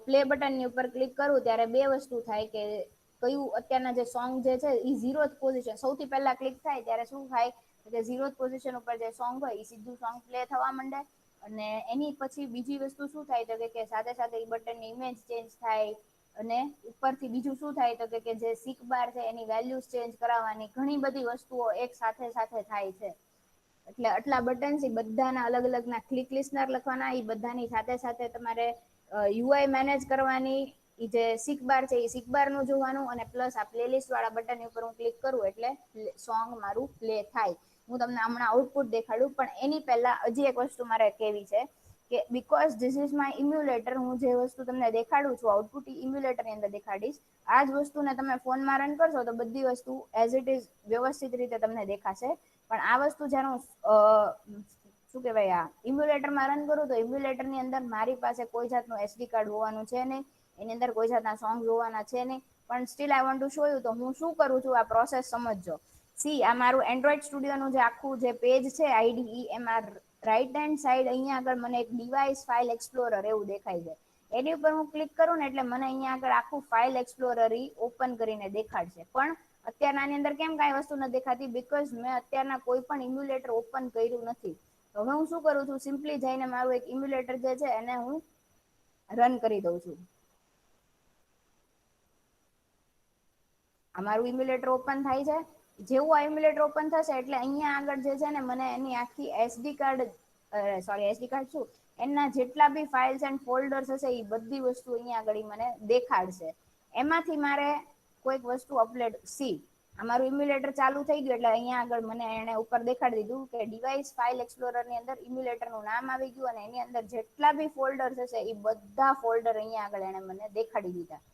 પ્લે બટનની ઉપર ક્લિક કરું ત્યારે બે વસ્તુ થાય, કે કયું અત્યારના જે સોંગ જે છે એ ઝીરો પોઝિશન સૌથી પહેલા ક્લિક થાય ત્યારે શું થાય કે ઝીરો પોઝિશન ઉપર જે સોંગ હોય એ સીધું સોંગ પ્લે થવા માંડે અને એની પછી બીજી વસ્તુ શું થાય તો કે સાથે સાથે એ બટનની ઇમેજ ચેન્જ થાય અને ઉપરથી બીજું શું થાય તો કે જે સિક બાર છે એની વેલ્યુ ચેન્જ કરાવવાની ઘણી બધી વસ્તુઓ એક સાથે સાથે થાય છે. એટલે આટલા બટન બધાના અલગ અલગ ના ક્લિક લિસ્નર લખવાના એ બધાની સાથે સાથે તમારે યુઆઈ મેનેજ કરવાની જે સિક બાર છે એ સિક બાર નું જોવાનું અને પ્લસ આ પ્લે લિસ્ટ વાળા બટન ઉપર હું ક્લિક કરું એટલે સોંગ મારું પ્લે થાય. હું તમને હમણાં આઉટપુટ દેખાડું પણ એની પહેલા હજી એક વસ્તુ મારે કેવી છે કે because this is my emulator હું જે વસ્તુ તમને દેખાડું છું આઉટપુટ ઇમ્યુલેટર ની અંદર દેખાડીશ આજ વસ્તુને તમે ફોનમાં રન કરશો તો બધી વસ્તુ એઝ ઇટ ઇઝ વ્યવસ્થિત રીતે તમને દેખાશે પણ આ વસ્તુ જાણું શું કેવાય આ ઇમ્યુલેટરમાં રન કરું તો ઇમ્યુલેટર ની અંદર મારી પાસે કોઈ જાતનું એસડી કાર્ડ હોવાનું છે નહીં એની અંદર કોઈ જાતના સોંગ જોવાના છે નહીં પણ steel I want to show you તો હું શું કરું છું આ પ્રોસેસ સમજજો સી આ મારું એન્ડ્રોઈડ સ્ટુડિયોનું જે આખું જે પેજ છે આઈડી એમાં રાઈટ હેન્ડ સાઈડ અહીંયા આગળ મને એક ડિવાઈસ ફાઇલ એક્સપ્લોરર એવું દેખાય છે. એની ઉપર હું ક્લિક કરું ને એટલે મને અહીંયા આગળ આખું ફાઇલ એક્સપ્લોરર ઓપન કરીને દેખાડશે પણ અત્યાર આની અંદર કેમ કઈ વસ્તુ નથી દેખાતી બીકોઝ મેં અત્યારના કોઈ પણ ઇમ્યુલેટર ઓપન કર્યું નથી. હવે હું શું કરું છું સિમ્પલી જઈને મારું એક ઇમ્યુલેટર જે છે એને હું રન કરી દઉં છું. અમારું ઇમ્યુલેટર ઓપન થાય છે જેવું આ ઇમ્યુલેટર ઓપન થશે એટલે અહીંયા આગળ જે છે ને મને એની આખી SD card sorry SD card શું એના જેટલા બી ફાઇલ્સ એન્ડ ફોલ્ડર્સ હશે એ બધી વસ્તુ અહીંયા આગળ મને દેખાડશે એમાંથી મારે કોઈક વસ્તુ અપલોડ સી અમારું ઇમ્યુલેટર ચાલુ થઈ ગયું એટલે અહીંયા આગળ મને એને ઉપર દેખાડી દીધું કે ડિવાઈસ ફાઇલ એક્સપ્લોરર ની અંદર ઇમ્યુલેટર નું નામ આવી ગયું અને એની અંદર જેટલા બી ફોલ્ડર્સ હશે એ બધા ફોલ્ડર અહીંયા આગળ એને મને દેખાડી દીધા.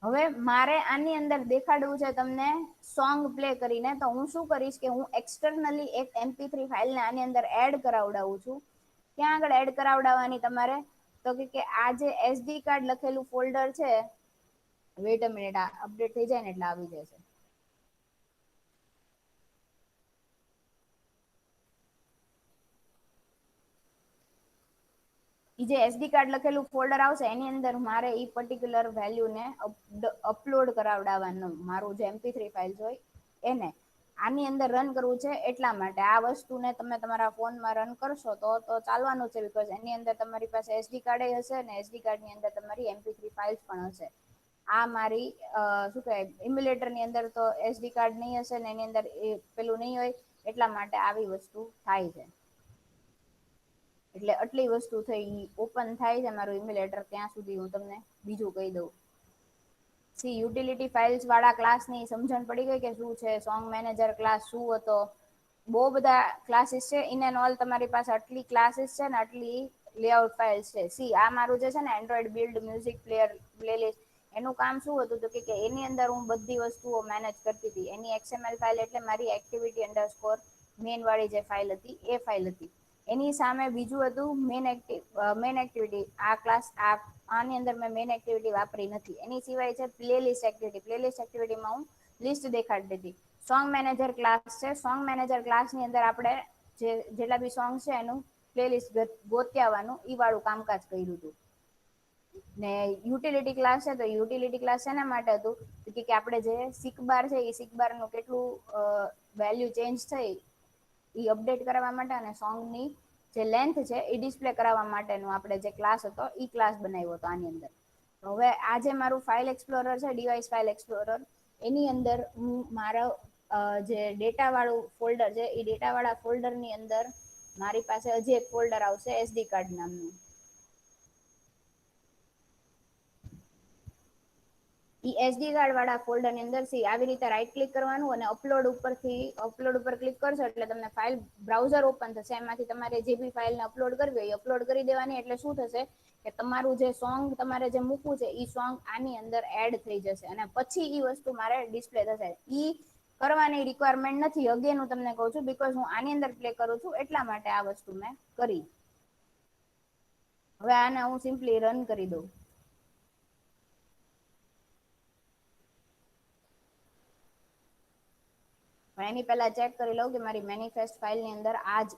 હવે મારે આની અંદર દેખાડવું છે તમને સોંગ પ્લે કરીને તો હું શું કરીશ કે હું એક્સટર્નલી એક MP3 ફાઇલને આની અંદર એડ કરાવડાવું છું. ક્યાં આગળ એડ કરાવડાવવાની તમારે તો કે આ જે એસડી કાર્ડ લખેલું ફોલ્ડર છે વેટ અ મિનિટ આ અપડેટ થઈ જાય ને એટલે આવી જશે. જે એસડી કાર્ડ લખેલું ફોલ્ડર આવશે એની અંદર મારે ઈ પર્ટિક્યુલર વેલ્યુને અપલોડ કરાવડાવવાનું મારું જે MP3 ફાઇલ હોય એને આની અંદર રન કરવું છે એટલા માટે આ વસ્તુને તમે તમારા ફોનમાં રન કરશો તો ચાલવાનું છે બીકોઝ એની અંદર તમારી પાસે એસડી કાર્ડ હશે ને એસડી કાર્ડ ની અંદર તમારી MP3 ફાઇલ્સ પણ હશે. આ મારી શું કહેવાય ઇમ્યુલેટર ની અંદર તો એસડી કાર્ડ નહી હશે ને એની અંદર એ પેલું નહી હોય એટલા માટે આવી વસ્તુ થાય છે. એટલે આટલી વસ્તુ થઈ ઓપન થાય છે મારું ઇમ્યુલેટર ત્યાં સુધી હું તમને બીજું કહી દઉં. સી યુટિલિટી ફાઇલ્સ વાળા ક્લાસ ની સમજણ પડી ગઈ કે શું છે સોંગ મેનેજર ક્લાસ શું હતો બહુ બધા ક્લાસીસ છે ઇન એન્ડ ઓલ તમારી પાસે આટલી ક્લાસીસ છે ને આટલી લેઆઉટ ફાઇલ્સ છે સી આ મારું જે છે ને Android build music player playlist એનું કામ શું હતું તો કે એની અંદર હું બધી વસ્તુઓ મેનેજ કરતી હતી એની XML ફાઇલ એટલે મારી એક્ટિવિટી અંડરસ્કોર મેન વાળી જે ફાઇલ હતી એ ફાઇલ હતી. એની સામે બીજું હતું મેન એક્ટિવિટી આ ક્લાસ આની અંદર મેં મેન એક્ટિવિટી વાપરી નથી એની સિવાય છે પ્લેલિસ્ટ એક્ટિવિટી પ્લેલિસ્ટ એક્ટિવિટીમાં હું લિસ્ટ દેખાડતી હતી. સોંગ મેનેજર ક્લાસ છે સોંગ મેનેજર ક્લાસ ની અંદર આપણે જેટલા બી સોંગ છે એનું પ્લેલિસ્ટ ગોત્યાવાનું ઈ વાળું કામકાજ કર્યું હતું. ને યુટિલિટી ક્લાસ છે તો યુટિલિટી ક્લાસ શેના માટે હતું કે આપણે જે સિક બાર છે એ સિક બાર નું કેટલું વેલ્યુ ચેન્જ થઈ ઈ અપડેટ કરવા માટે અને સોંગની જે લેન્થ છે એ ડિસ્પ્લે કરાવવા માટેનો આપણે જે ક્લાસ હતો ઈ ક્લાસ બનાવ્યો હતો આની અંદર. હવે આ જે મારું ફાઇલ એક્સપ્લોરર છે ડિવાઈસ ફાઇલ એક્સપ્લોરર એની અંદર હું મારો જે ડેટા વાળું ફોલ્ડર છે એ ડેટા વાળા ફોલ્ડર ની અંદર મારી પાસે હજી એક ફોલ્ડર આવશે એસડી કાર્ડ નામનું. એસડી કાર્ડ વાળા ફોલ્ડર ની અંદર આવી રીતે રાઈટ ક્લિક કરવાનું અને અપલોડ ઉપરથી અપલોડ ઉપર ક્લિક કરશો એટલે તમને ફાઇલ બ્રાઉઝર ઓપન થશે એમાંથી તમારે જે બી ફાઇલને અપલોડ કરવી હોય અપલોડ કરી દેવાની એટલે શું થશે કે તમારું જે સોંગ તમારે જે મૂકવું છે ઈ સોંગ આની અંદર એડ થઈ જશે અને પછી ઈ વસ્તુ મારે ડિસ્પ્લે થશે ઈ કરવાની રિક્વાયરમેન્ટ નથી અગેન હું તમને કઉ છું બીકોઝ હું આની અંદર પ્લે કરું છું એટલા માટે આ વસ્તુ મેં કરી. હવે આને હું સિમ્પલી રન કરી દઉં. પણ એની પહેલા ચેક કરી લઉં કે મારી મેનિફેસ્ટ ફાઇલની અંદર આ જ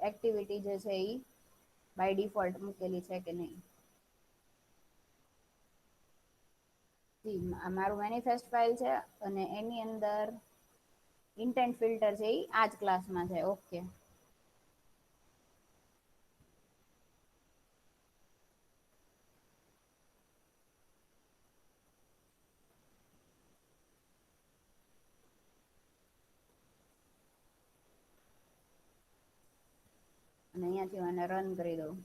એક્ટિવિટી જે છે એ બાય ડિફોલ્ટ મૂકેલી છે કે નહીં. મારું મેનિફેસ્ટ ફાઇલ છે અને એની અંદર ઇન્ટેન્ટ ફિલ્ટર છે એ આ જ ક્લાસમાં છે. ઓકે. અને અહીંયાથી મને રન કરી દઉં.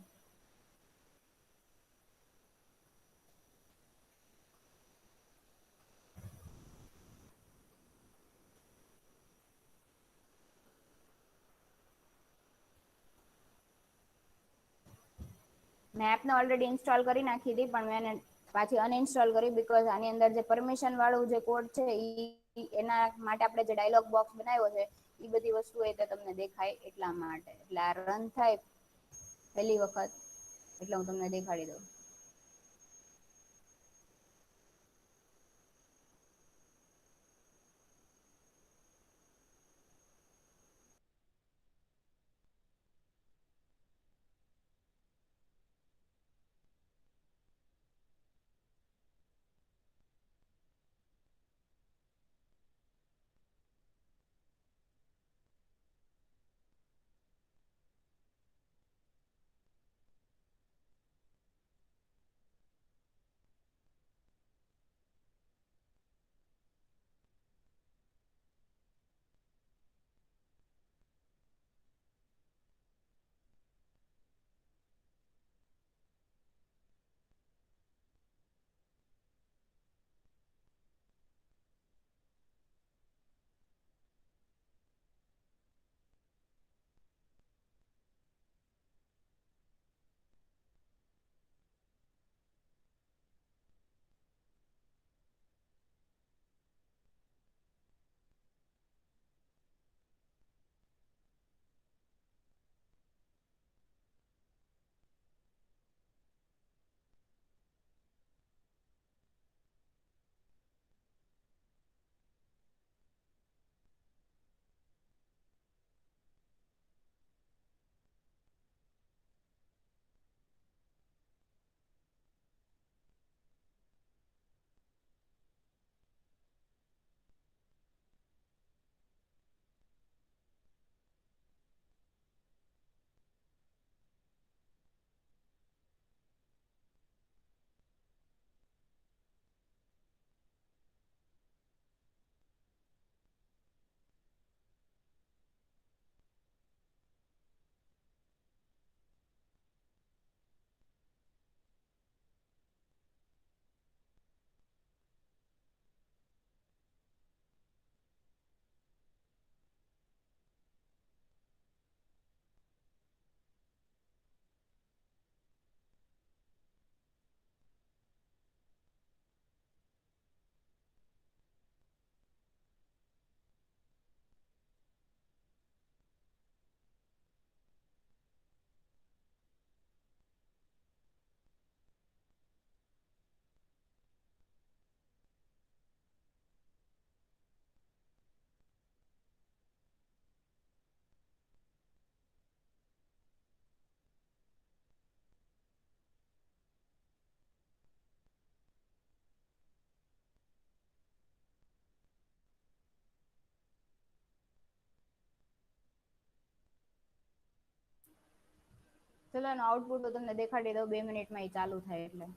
મેં એપને ઓલરેડી ઇન્સ્ટોલ કરી નાખી હતી પણ મેં એને પાછી અનઇન્સ્ટોલ કરી બીકોઝ આની અંદર જે પરમિશન વાળું જે કોડ છે એના માટે આપણે જે ડાયલોગ બોક્સ બનાવ્યો છે એ બધી વસ્તુ એ તમને દેખાય એટલા માટે. એટલે આ રન થાય પેલી વખત એટલે હું તમને દેખાડી દઉં. ચલો એનું આઉટપુટ તમને દેખાડી દઉં 2 મિનિટમાં એ ચાલુ થાય એટલે.